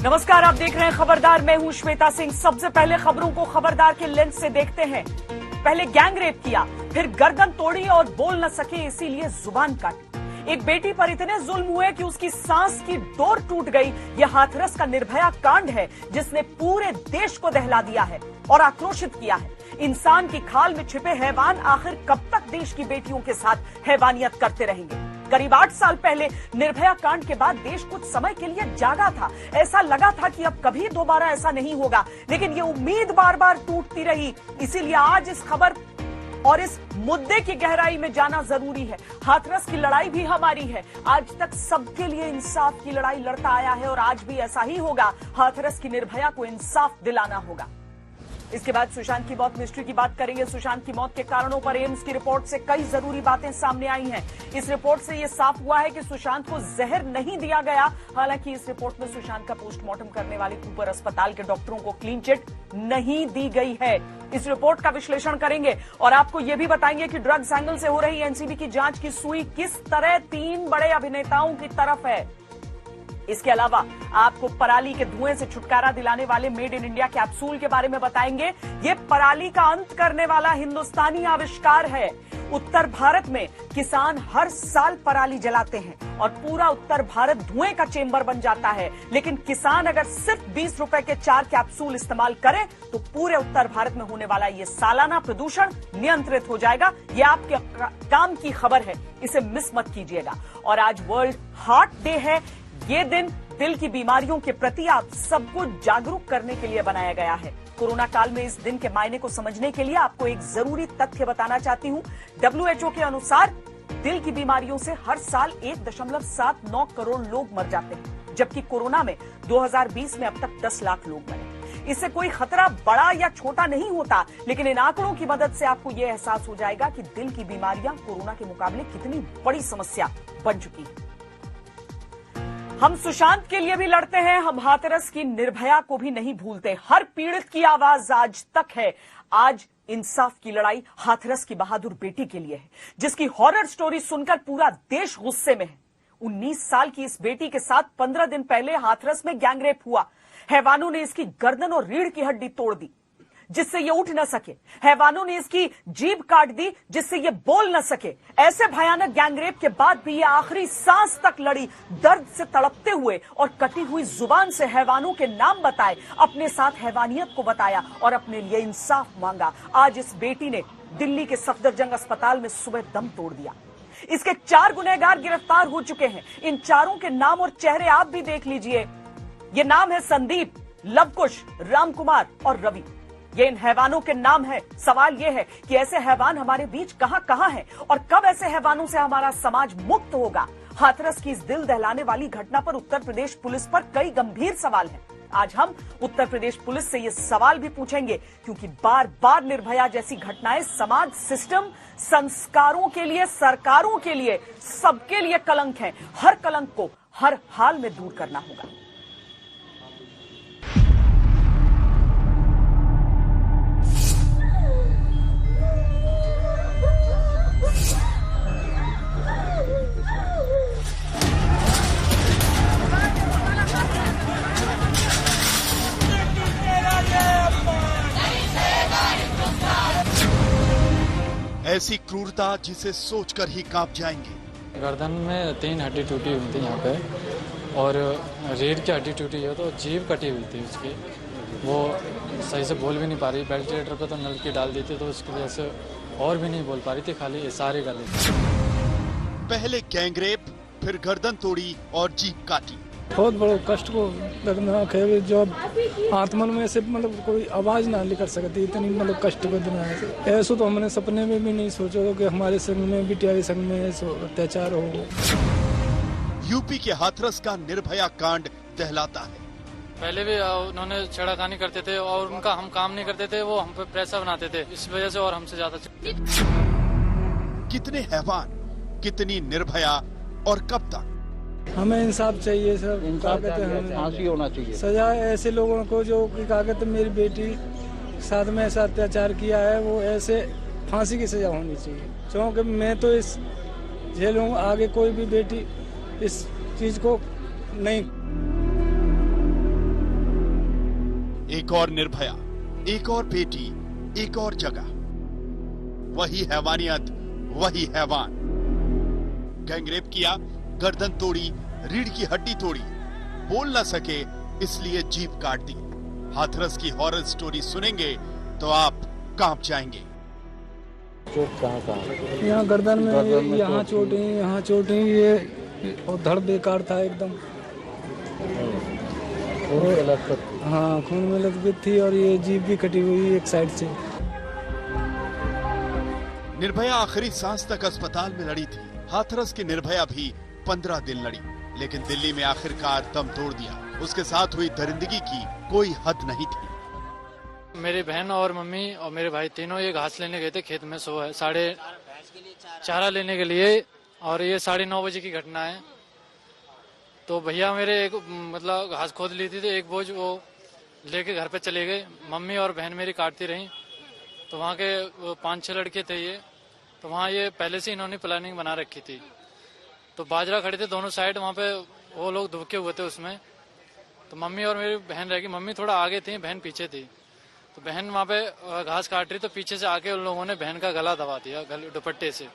नमस्कार, आप देख रहे हैं खबरदार। मैं हूं श्वेता सिंह। सबसे पहले खबरों को खबरदार के लेंस से देखते हैं। पहले गैंग रेप किया, फिर गर्दन तोड़ी और बोल न सके इसीलिए जुबान काटी। एक बेटी पर इतने जुल्म हुए कि उसकी सांस की डोर टूट गई। यह हाथरस का निर्भया कांड है जिसने पूरे देश को दहला दिया है और आक्रोशित किया है। इंसान की खाल में छिपे हैवान आखिर कब तक देश की बेटियों के साथ हैवानियत करते रहेंगे? करीब 8 साल पहले निर्भया कांड के बाद देश कुछ समय के लिए जागा था। ऐसा लगा था कि अब कभी दोबारा ऐसा नहीं होगा, लेकिन ये उम्मीद बार बार टूटती रही। इसीलिए आज इस खबर और इस मुद्दे की गहराई में जाना जरूरी है। हाथरस की लड़ाई भी हमारी है। आज तक सबके लिए इंसाफ की लड़ाई लड़ता आया है और आज भी ऐसा ही होगा। हाथरस की निर्भया को इंसाफ दिलाना होगा। इसके बाद सुशांत की मौत मिस्ट्री की बात करेंगे। सुशांत की मौत के कारणों पर एम्स की रिपोर्ट से कई जरूरी बातें सामने आई हैं। इस रिपोर्ट से यह साफ हुआ है कि सुशांत को जहर नहीं दिया गया। हालांकि इस रिपोर्ट में सुशांत का पोस्टमार्टम करने वाले कूपर अस्पताल के डॉक्टरों को क्लीन चिट नहीं दी गई है। इस रिपोर्ट का विश्लेषण करेंगे और आपको यह भी बताएंगे कि ड्रग्स एंगल से हो रही एनसीबी की जांच की सुई किस तरह 3 बड़े अभिनेताओं की तरफ है। इसके अलावा आपको पराली के धुएं से छुटकारा दिलाने वाले मेड इन इंडिया कैप्सूल के बारे में बताएंगे। ये पराली का अंत करने वाला हिंदुस्तानी आविष्कार है। उत्तर भारत में किसान हर साल पराली जलाते हैं और पूरा उत्तर भारत धुएं का चेंबर बन जाता है। लेकिन किसान अगर सिर्फ 20 रुपए के 4 कैप्सूल इस्तेमाल करे तो पूरे उत्तर भारत में होने वाला ये सालाना प्रदूषण नियंत्रित हो जाएगा। ये आपके काम की खबर है, इसे मिस मत कीजिएगा। और आज वर्ल्ड हार्ट डे है। ये दिन दिल की बीमारियों के प्रति आप सबको जागरूक करने के लिए बनाया गया है। कोरोना काल में इस दिन के मायने को समझने के लिए आपको एक जरूरी तथ्य बताना चाहती हूं। WHO के अनुसार दिल की बीमारियों से हर साल 1.79 करोड़ लोग मर जाते हैं, जबकि कोरोना में 2020 में अब तक 10 लाख लोग मरे। इससे कोई खतरा बड़ा या छोटा नहीं होता, लेकिन इन आंकड़ों की मदद से आपको यह एहसास हो जाएगा कि दिल की बीमारियां कोरोना के मुकाबले कितनी बड़ी समस्या बन चुकी है। हम सुशांत के लिए भी लड़ते हैं, हम हाथरस की निर्भया को भी नहीं भूलते। हर पीड़ित की आवाज आज तक है। आज इंसाफ की लड़ाई हाथरस की बहादुर बेटी के लिए है, जिसकी हॉरर स्टोरी सुनकर पूरा देश गुस्से में है। 19 साल की इस बेटी के साथ 15 दिन पहले हाथरस में गैंगरेप हुआ। हैवानों ने इसकी गर्दन और रीढ़ की हड्डी तोड़ दी जिससे ये उठ न सके। हैवानों ने इसकी जीभ काट दी जिससे ये बोल न सके। ऐसे भयानक गैंगरेप के बाद भी ये आखिरी सांस तक लड़ी, दर्द से तड़पते हुए और कटी हुई जुबान से हैवानों के नाम बताए, अपने साथ हैवानियत को बताया और अपने लिए इंसाफ मांगा। आज इस बेटी ने दिल्ली के सफदरजंग अस्पताल में सुबह दम तोड़ दिया। इसके 4 गुनहगार गिरफ्तार हो चुके हैं। इन चारों के नाम और चेहरे आप भी देख लीजिए। ये नाम है संदीप, लवकुश, रामकुमार और रवि। ये इन हैवानों के नाम है। सवाल यह है कि ऐसे हैवान हमारे बीच कहां हैं और कब ऐसे हैवानों से हमारा समाज मुक्त होगा। हाथरस की इस दिल दहलाने वाली घटना पर उत्तर प्रदेश पुलिस पर कई गंभीर सवाल हैं। आज हम उत्तर प्रदेश पुलिस से ये सवाल भी पूछेंगे, क्योंकि बार बार निर्भया जैसी घटनाएं समाज, सिस्टम, संस्कारों के लिए, सरकारों के लिए, सबके लिए कलंक है। हर कलंक को हर हाल में दूर करना होगा। ऐसी क्रूरता जिसे सोचकर ही कांप जाएंगे। गर्दन में 3 हड्डी टूटी हुई थी यहाँ पे और रीढ़ की हड्डी टूटी है, तो जीभ कटी हुई थी उसकी। वो सही से बोल भी नहीं पा रही। वेंटिलेटर पे तो नलकी डाल दी थी, तो उसकी वजह से और भी नहीं बोल पा रही थी, खाली इशारे कर रही थी। पहले गैंगरेप, फिर गर्दन तोड़ी और जीभ काटी। बहुत बड़ा कष्ट को दर्दनाक है। जो आत्मन में से मतलब कोई आवाज ना निकल सकती, इतनी मतलब कष्ट वेदना है। ऐसा तो हमने सपने में भी नहीं सोचा कि हमारे संग में, बिटिया संग में ऐसा अत्याचार हो। यूपी के हाथरस का निर्भया कांड दहलाता है। पहले भी उन्होंने छेड़खानी करते थे और उनका हम काम नहीं करते थे, वो हम पे प्रेशर बनाते थे, इस वजह से और हमसे ज्यादा कितने हैवान, कितनी निर्भया और कब तक? हमें इंसाफ चाहिए सर। फांसी होना चाहिए। सजा ऐसे लोगों को जो क्या कहते मेरी बेटी साथ में ऐसा अत्याचार किया है, वो ऐसे फांसी की सजा होनी चाहिए। क्योंकि मैं तो इस झेलूँ, आगे कोई भी बेटी इस चीज को नहीं। एक और निर्भया, एक और बेटी, एक और जगह, वही हैवानियत, वही हैवान। गैंगरेप किया, गर्दन तोड़ी, रीढ़ की हड्डी तोड़ी, बोल न सके इसलिए जीभ काट दी। हाथरस की हॉरर स्टोरी सुनेंगे तो आप कांप जाएंगे। चोट कहाँ यहाँ गर्दन में, यहाँ चोट है, यहाँ चोट है, ये और धड़ बेकार था एकदम। हाँ, खून में लथपथ थी और ये जीभ भी कटी हुई एक साइड से। निर्भया आखिरी सांस तक अस्पताल में लड़ी थी। हाथरस की निर्भया भी 15 दिन लड़ी, लेकिन दिल्ली में आखिरकार दम तोड़ दिया। उसके साथ हुई दरिंदगी की कोई हद नहीं थी। मेरी बहन और मम्मी और मेरे भाई तीनों ये घास लेने गए थे खेत में, सुबह 4:30 चारा लेने के लिए, और ये 9:30 बजे की घटना है। तो भैया मेरे एक मतलब घास खोद ली थी, तो एक बोझ वो लेके घर पे चले गए। मम्मी और बहन मेरी काटती रहीं। तो वहाँ के 5-6 लड़के थे ये, तो वहाँ ये पहले से इन्होंने प्लानिंग बना रखी थी। तो बाजरा खड़े थे दोनों साइड, वहाँ पे वो लोग धुके हुए थे उसमें। तो मम्मी और मेरी बहन रह गई, मम्मी थोड़ा आगे थी, बहन पीछे थी। तो बहन वहाँ पे घास काट रही, तो पीछे से आके उन लोगों ने बहन का गला दबा दिया दुपट्टे से,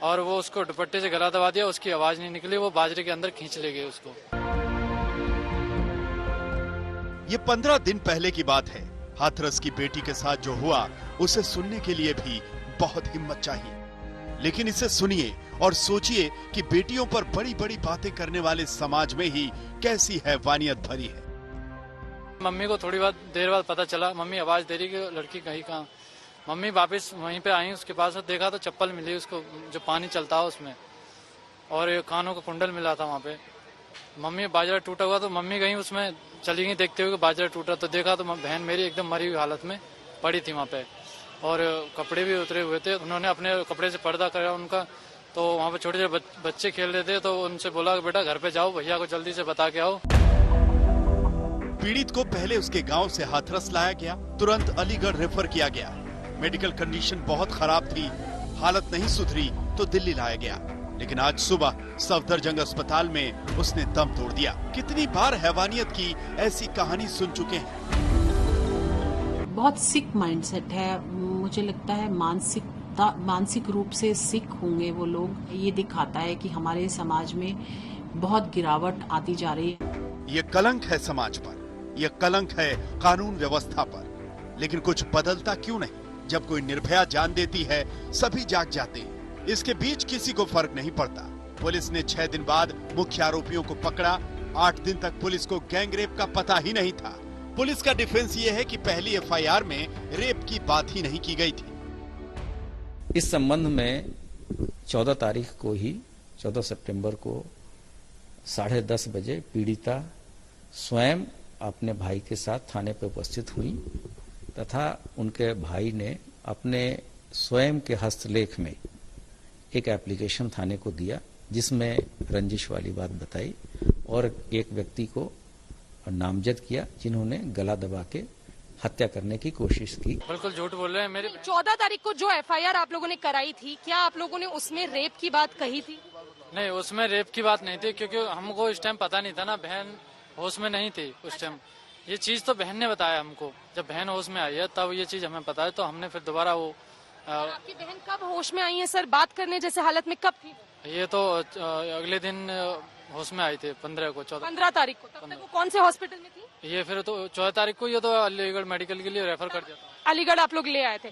और वो उसको दुपट्टे से गला दबा दिया। उसकी आवाज नहीं निकली, वो बाजरे के अंदर खींच ले गए उसको। ये 15 दिन पहले की बात है। हाथरस की बेटी के साथ जो हुआ उसे सुनने के लिए भी बहुत हिम्मत चाहिए, लेकिन इसे सुनिए और सोचिए कि बेटियों पर बड़ी बड़ी बातें करने वाले समाज में ही कैसी हैवानियत भरी है। मम्मी को थोड़ी देर बाद पता चला, मम्मी आवाज दे रही कि लड़की कहीं कहाँ। मम्मी वापस वहीं पे आई, उसके पास देखा तो चप्पल मिली उसको, जो पानी चलता है उसमें, और कानों का कुंडल मिला था वहाँ पे। मम्मी बाजरा टूटा हुआ, तो मम्मी गई उसमें चली गई देखते हुए कि बाजरा टूटा। तो देखा तो बहन मेरी एकदम मरी हुई हालत में पड़ी थी वहाँ पे, और कपड़े भी उतरे हुए थे। उन्होंने अपने कपड़े से पर्दा करा उनका। तो वहाँ पे छोटे छोटे बच्चे खेल रहे थे, तो उनसे बोला कि बेटा घर पे जाओ, भैया को जल्दी से बता के आओ। पीड़ित को पहले उसके गांव से हाथरस लाया गया, तुरंत अलीगढ़ रेफर किया गया। मेडिकल कंडीशन बहुत खराब थी, हालत नहीं सुधरी तो दिल्ली लाया गया। लेकिन आज सुबह सफदरजंग अस्पताल में उसने दम तोड़ दिया। कितनी बार हैवानियत की ऐसी कहानी सुन चुके हैं। बहुत सिक माइंडसेट है, मुझे लगता है मानसिक रूप से सिक होंगे वो लोग। ये दिखाता है कि हमारे समाज में बहुत गिरावट आती जा रही है। ये कलंक है समाज पर, ये कलंक है कानून व्यवस्था पर। लेकिन कुछ बदलता क्यों नहीं? जब कोई निर्भया जान देती है सभी जाग जाते हैं। इसके बीच किसी को फर्क नहीं पड़ता। पुलिस ने 6 दिन बाद मुख्य आरोपियों को पकड़ा। 8 दिन तक पुलिस को गैंगरेप का पता ही नहीं था। पुलिस का डिफेंस ये है कि पहली एफआईआर में रेप की बात ही नहीं की गई थी। इस संबंध में 14 तारीख को ही 14 सितंबर को 10:30 बजे पीड़िता स्वयं अपने भाई के साथ थाने पर उपस्थित हुई तथा उनके भाई ने अपने स्वयं के हस्तलेख में एक एप्लीकेशन थाने को दिया, जिसमें रंजिश वाली बात बताई और एक व्यक्ति को नामजद किया जिन्होंने गला दबा के हत्या करने की कोशिश की। बिल्कुल झूठ बोल रहे हैं। मेरे 14 तारीख को जो एफआईआर आप लोगों ने कराई थी, क्या आप लोगों ने उसमें रेप की बात कही थी? नहीं, उसमें रेप की बात नहीं थी, क्योंकि हमको इस टाइम पता नहीं था ना, बहन होश में नहीं थी उस टाइम। ये चीज तो बहन ने बताया हमको, जब बहन होश में आई है तब ये चीज हमें पता है। तो हमने फिर दोबारा वो आपकी बहन कब होश में आई है सर? बात करने जैसे हालत में कब थी? ये तो अगले दिन होश में आई थी, 15 तारीख को। तब तक वो कौन से हॉस्पिटल में थी? ये फिर तो 14 तारीख को ये तो अलीगढ़ मेडिकल के लिए रेफर कर दिया था। अलीगढ़ आप लोग ले आए थे।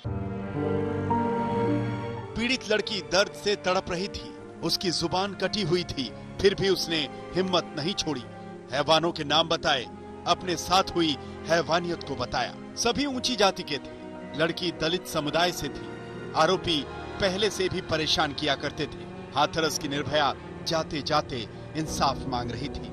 पीड़ित लड़की दर्द से तड़प रही थी, उसकी जुबान कटी हुई थी, फिर भी उसने हिम्मत नहीं छोड़ी। हैवानों के नाम बताए, अपने साथ हुई हैवानियत को बताया। सभी ऊंची जाति के थे, लड़की दलित समुदाय से थी। आरोपी पहले से भी परेशान किया करते थे। हाथरस की निर्भया जाते जाते इंसाफ मांग रही थी।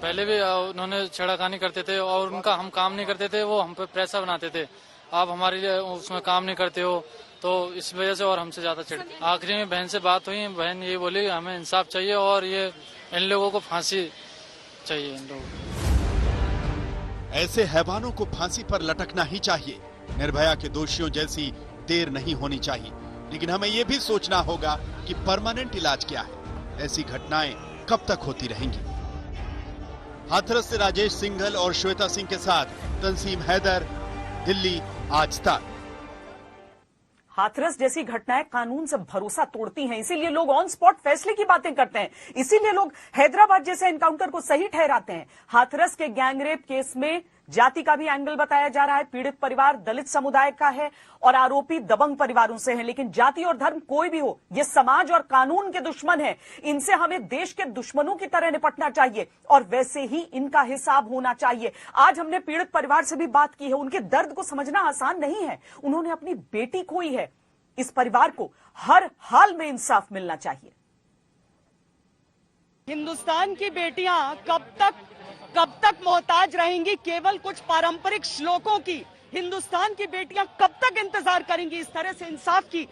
पहले भी उन्होंने छेड़खानी करते थे और उनका हम काम नहीं करते थे, वो हम पे प्रेशर बनाते थे, आप हमारे लिए उसमें काम नहीं करते हो, तो इस वजह से और हमसे ज्यादा चिढ़ते। आखिरी में बहन से बात हुई, बहन ये बोली हमें इंसाफ चाहिए और ये इन लोगों को फांसी चाहिए। इन लोगों ऐसे हैवानों को फांसी पर लटकना ही चाहिए। निर्भया के दोषियों जैसी देर नहीं होनी चाहिए। लेकिन हमें यह भी सोचना होगा कि परमानेंट इलाज क्या है। ऐसी घटनाएं कब तक होती रहेंगी? हाथरस से राजेश सिंघल और श्वेता सिंह के साथ तंसीम हैदर, दिल्ली आज तक। हाथरस जैसी घटनाएं कानून से भरोसा तोड़ती हैं, इसीलिए लोग ऑन स्पॉट फैसले की बातें करते हैं, इसीलिए लोग हैदराबाद जैसे एनकाउंटर को सही ठहराते हैं। हाथरस के गैंगरेप केस में जाति का भी एंगल बताया जा रहा है। पीड़ित परिवार दलित समुदाय का है और आरोपी दबंग परिवारों से है, लेकिन जाति और धर्म कोई भी हो, ये समाज और कानून के दुश्मन है। इनसे हमें देश के दुश्मनों की तरह निपटना चाहिए और वैसे ही इनका हिसाब होना चाहिए। आज हमने पीड़ित परिवार से भी बात की है, उनके दर्द को समझना आसान नहीं है। उन्होंने अपनी बेटी खोई है। इस परिवार को हर हाल में इंसाफ मिलना चाहिए। हिंदुस्तान की बेटियां कब तक मोहताज रहेंगी केवल कुछ पारंपरिक श्लोकों की? हिंदुस्तान की बेटियां कब तक इंतजार करेंगी इस तरह से इंसाफ की?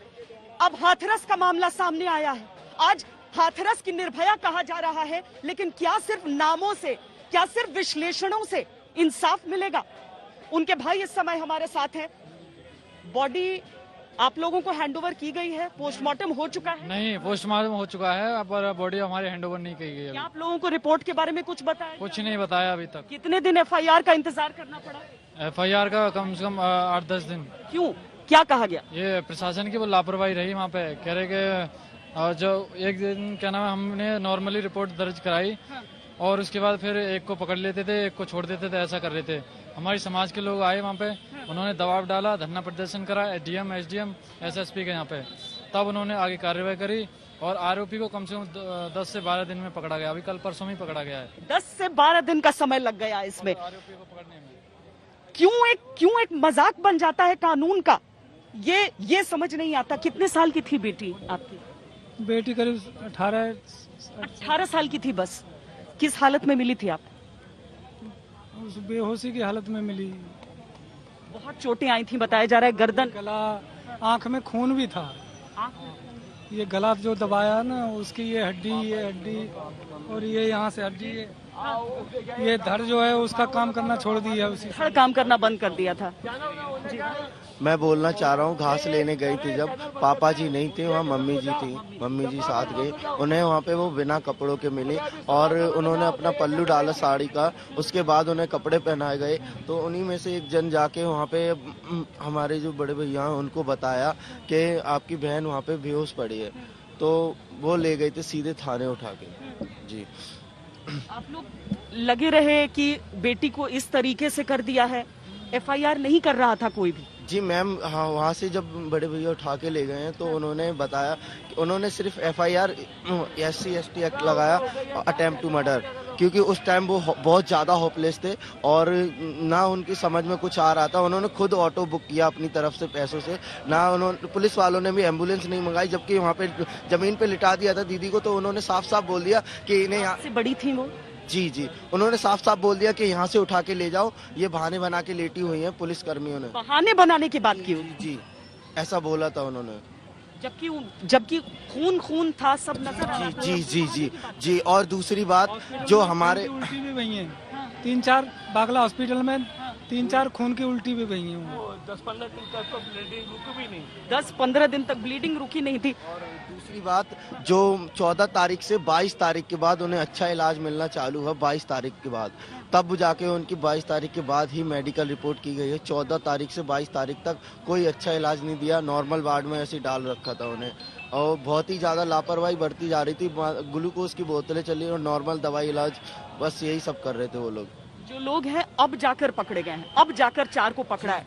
अब हाथरस का मामला सामने आया है। आज हाथरस की निर्भया कहा जा रहा है, लेकिन क्या सिर्फ नामों से, क्या सिर्फ विश्लेषणों से इंसाफ मिलेगा? उनके भाई इस समय हमारे साथ हैं। बॉडी आप लोगों को हैंडओवर की गई है? पोस्टमार्टम हो चुका है? नहीं, पोस्टमार्टम हो चुका है, पर बॉडी हमारी हैंडओवर नहीं की गई है। क्या आप लोगों को रिपोर्ट के बारे में कुछ बताया? कुछ नहीं बताया अभी तक। कितने दिन एफआईआर का इंतजार करना पड़ा? एफआईआर का कम से कम 8-10 दिन। क्यों, क्या कहा गया? ये प्रशासन की वो लापरवाही रही वहाँ पे। कह रहे कि जो एक दिन क्या नाम है, हमने नॉर्मली रिपोर्ट दर्ज कराई और उसके बाद फिर एक को पकड़ लेते थे, एक को छोड़ देते थे, ऐसा कर रहे थे। हमारी समाज के लोग आए वहाँ पे, उन्होंने दबाव डाला, धरना प्रदर्शन करा डीएम, एसडीएम, एसएसपी के यहाँ पे, तब उन्होंने आगे कार्रवाई करी और आरोपी को कम से कम 10 से 12 दिन में पकड़ा गया। अभी कल परसों में पकड़ा गया है। 10 से 12 दिन का समय लग गया इसमें। आरोपी को पकड़ने में क्यों एक मजाक बन जाता है कानून का? ये समझ नहीं आता। कितने साल की थी बेटी आपकी? बेटी करीब 18 साल की थी बस। किस हालत में मिली थी आप? उस बेहोशी की हालत में मिली। बहुत चोटें आई थी, बताया जा रहा है। गर्दन, गला, आंख में खून भी था। ये गला जो दबाया ना, उसकी ये हड्डी और ये यहाँ से हड्डी, ये धड़ जो है उसका काम करना छोड़ दिया, उसी धड़ काम करना बंद कर दिया था। मैं बोलना चाह रहा हूँ, घास लेने गई थी जब, पापा जी नहीं थे वहाँ, मम्मी जी थी, मम्मी जी साथ गई। उन्हें वहाँ पे वो बिना कपड़ों के मिले और उन्होंने अपना पल्लू डाला साड़ी का, उसके बाद उन्हें कपड़े पहनाए गए। तो उन्हीं में से एक जन जाके वहाँ पे हमारे जो बड़े भैया हैं उनको बताया कि आपकी बहन वहाँ पे बेहोश पड़ी है, तो वो ले गए थे सीधे थाने उठा के। जी, आप लोग लगे रहे कि बेटी को इस तरीके से कर दिया है। एफआईआर नहीं कर रहा था कोई भी? जी मैम, हाँ, वहाँ से जब बड़े भैया उठा के ले गए हैं तो उन्होंने बताया कि उन्होंने सिर्फ एफआईआर SC/ST एक्ट लगाया, अटेम्प्ट टू मर्डर, क्योंकि उस टाइम वो बहुत ज़्यादा होपलेस थे और ना उनकी समझ में कुछ आ रहा था। उन्होंने खुद ऑटो बुक किया अपनी तरफ से पैसों से, ना उन्होंने, पुलिस वालों ने भी एम्बुलेंस नहीं मंगाई, जबकि वहाँ पे जमीन पे लिटा दिया था दीदी को। तो उन्होंने साफ साफ बोल दिया कि इन्हें यहाँ से बड़ी थी वो। जी, उन्होंने साफ साफ बोल दिया कि यहाँ से उठा के ले जाओ, ये बहाने बना के लेटी हुई हैं पुलिस कर्मियों ने। बहाने बनाने की बात की हुई? जी, ऐसा बोला था उन्होंने। जबकि खून था, सब नजर आ रहा था। जी। और दूसरी बात, जो हमारे उल्टी भी हुई है 3-4 बागला हॉस्पिटल में, 3-4 खून की उल्टी भी हुई है। 10-15 दिन तक तो ब्लीडिंग रुकी भी नहीं। 10-15 दिन तक ब्लीडिंग रुकी नहीं थी। और दूसरी बात, जो 14 तारीख से 22 तारीख के बाद उन्हें अच्छा इलाज मिलना चालू हुआ, 22 तारीख के बाद, तब जाके उनकी 22 तारीख के बाद ही मेडिकल रिपोर्ट की गई है। 14 तारीख से 22 तारीख तक कोई अच्छा इलाज नहीं दिया, नॉर्मल वार्ड में ऐसे डाल रखा था उन्हें और बहुत ही ज़्यादा लापरवाही बरती जा रही थी। ग्लूकोज की बोतलें चली और नॉर्मल दवाई इलाज, बस यही सब कर रहे थे वो लोग। जो लोग हैं अब जाकर पकड़े गए हैं, अब जाकर 4 को पकड़ा है।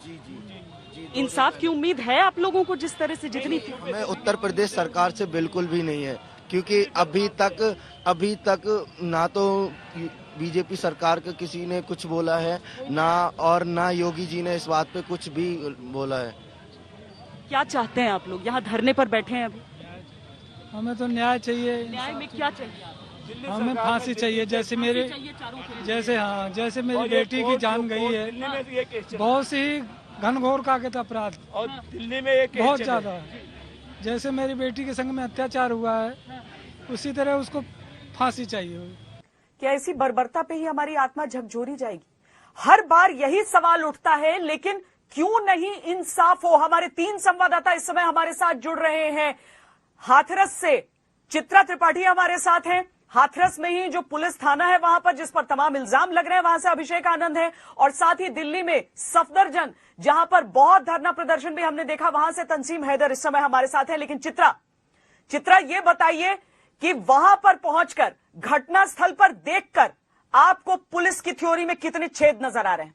इंसाफ की उम्मीद है आप लोगों को जिस तरह से जितनी थी? हमें उत्तर प्रदेश सरकार से बिल्कुल भी नहीं है, क्योंकि अभी तक ना तो बीजेपी सरकार का किसी ने कुछ बोला है, ना योगी जी ने इस बात पे कुछ भी बोला है। क्या चाहते हैं आप लोग? यहाँ धरने पर बैठे हैं अभी। हमें तो न्याय चाहिए। न्याय में क्या चाहिए? हमें फांसी चाहिए। जैसे मेरी बेटी की जान गई है, बहुत सी घनघोर कागज अपराध और दिल्ली में बहुत ज्यादा, जैसे मेरी बेटी के संग में अत्याचार हुआ है, उसी तरह उसको फांसी चाहिए। क्या ऐसी बर्बरता पे ही हमारी आत्मा झकझोरी जाएगी? हर बार यही सवाल उठता है, लेकिन क्यों नहीं इंसाफ हो? हमारे 3 संवाददाता इस समय हमारे साथ जुड़ रहे हैं। हाथरस से चित्रा त्रिपाठी हमारे साथ हैं, हाथरस में ही जो पुलिस थाना है वहां पर जिस पर तमाम इल्जाम लग रहे हैं, वहां से अभिषेक आनंद है, और साथ ही दिल्ली में सफदरजंग जहां पर बहुत धरना प्रदर्शन भी हमने देखा, वहां से तंसीम हैदर इस समय हमारे साथ है। लेकिन चित्रा ये बताइए कि वहां पर पहुंचकर, घटनास्थल पर देखकर आपको पुलिस की थ्योरी में कितने छेद नजर आ रहे हैं?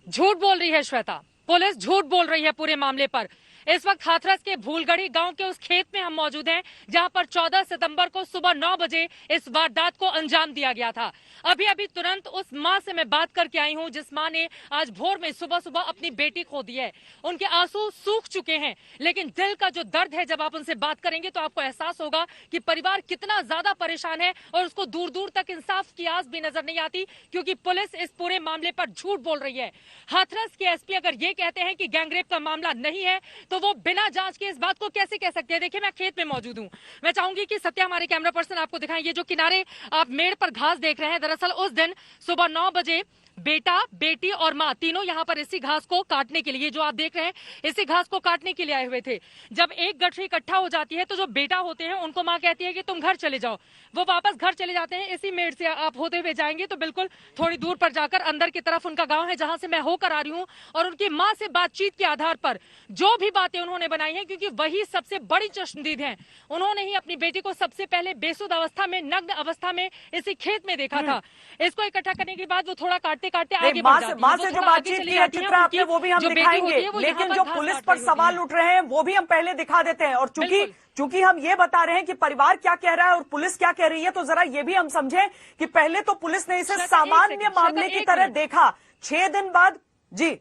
झूठ बोल रही है श्वेता, पुलिस झूठ बोल रही है पूरे मामले पर। इस वक्त हाथरस के भूलगढ़ी गांव के उस खेत में हम मौजूद हैं जहां पर 14 सितंबर को सुबह 9 बजे इस वारदात को अंजाम दिया गया था। अभी तुरंत उस मां से मैं बात करके आई हूं जिस मां ने आज भोर में सुबह सुबह अपनी बेटी खो दी है। उनके आंसू सूख चुके हैं, लेकिन दिल का जो दर्द है, जब आप उनसे बात करेंगे तो आपको एहसास होगा कि परिवार कितना ज्यादा परेशान है और उसको दूर दूर तक इंसाफ की आस भी नजर नहीं आती, क्योंकि पुलिस इस पूरे मामले पर झूठ बोल रही है। हाथरस के एसपी अगर ये कहते हैं कि गैंगरेप का मामला नहीं है तो वो बिना जांच के इस बात को कैसे कह सकते हैं? देखिए, मैं खेत में मौजूद हूं, मैं चाहूंगी कि सत्या हमारे कैमरा पर्सन आपको दिखाएं। ये जो किनारे आप मेड़ पर घास देख रहे हैं, दरअसल उस दिन सुबह 9 बजे बेटा, बेटी और मां तीनों यहां पर इसी घास को काटने के लिए, जो आप देख रहे हैं, इसी घास को काटने के लिए आए हुए थे। जब एक गठरी इकट्ठा हो जाती है तो जो बेटा होते हैं उनको मां कहती है कि तुम घर चले जाओ। वो वापस घर चले जाते हैं। इसी मेड़ से आप होते हुए जाएंगे तो बिल्कुल थोड़ी दूर पर जाकर अंदर की तरफ उनका गांव है, जहां से मैं होकर आ रही हूं। और उनकी मां से बातचीत के आधार पर जो भी बातें उन्होंने बनाई हैं, क्योंकि वही सबसे बड़ी चश्मदीद हैं, उन्होंने ही अपनी बेटी को सबसे पहले बेसुध अवस्था में, नग्न अवस्था में इसी खेत में देखा था। इसको इकट्ठा करने के बाद वो थोड़ा काटते काटते आगे मां से जो बातचीत की है चित्रा आपने, वो भी हम दिखाएंगे। लेकिन जो पुलिस पर सवाल उठ रहे हैं वो भी हम पहले दिखा देते हैं। और चूंकि हम ये बता रहे हैं कि परिवार क्या कह रहा है और पुलिस क्या कह रही है, तो जरा ये भी हम समझें कि पहले तो पुलिस ने इसे सामान्य मामले की तरह देखा। 6 दिन बाद जी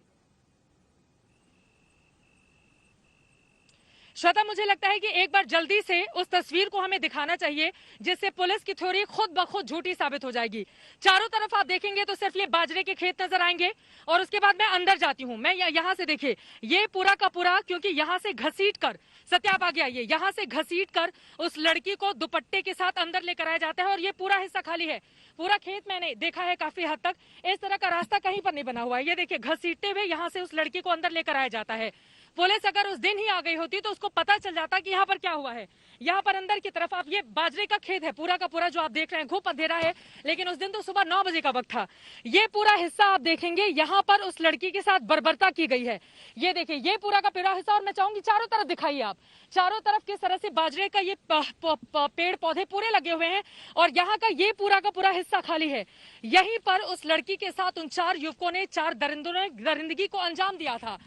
श्वेता, मुझे लगता है कि एक बार जल्दी से उस तस्वीर को हमें दिखाना चाहिए जिससे पुलिस की थ्योरी खुद ब खुद झूठी साबित हो जाएगी। चारों तरफ आप देखेंगे तो सिर्फ ये बाजरे के खेत नजर आएंगे। और उसके बाद मैं अंदर जाती हूँ, मैं यहाँ से देखिए, ये पूरा का पूरा, क्योंकि यहाँ से घसीट कर, सत्या आप आगे आइए, यहाँ से घसीट कर उस लड़की को दुपट्टे के साथ अंदर लेकर आया जाता है। और ये पूरा हिस्सा खाली है, पूरा खेत मैंने देखा है काफी हद तक। इस तरह का रास्ता कहीं पर नहीं बना हुआ है। ये देखिए, घसीटते हुए यहाँ से उस लड़की को अंदर लेकर आया जाता है। पुलिस अगर उस दिन ही आ गई होती तो उसको पता चल जाता कि यहाँ पर क्या हुआ है। यहाँ पर अंदर की तरफ आप, ये बाजरे का खेत है पूरा का पूरा जो आप देख रहे हैं, घुप अंधेरा है, लेकिन उस दिन तो सुबह 9 बजे का वक्त था। ये पूरा हिस्सा आप देखेंगे, यहाँ पर उस लड़की के साथ बर्बरता की गई है। ये देखिए, ये पूरा का पूरा हिस्सा। और मैं चाहूंगी चारों तरफ दिखाइए आप, चारों तरफ किस तरह से बाजरे का ये पेड़ पौधे पूरे लगे हुए हैं। और यहाँ का ये पूरा का पूरा हिस्सा खाली है। यहीं पर उस लड़की के साथ उन 4 युवकों ने, 4 दरिंदों ने दरिंदगी को अंजाम दिया था।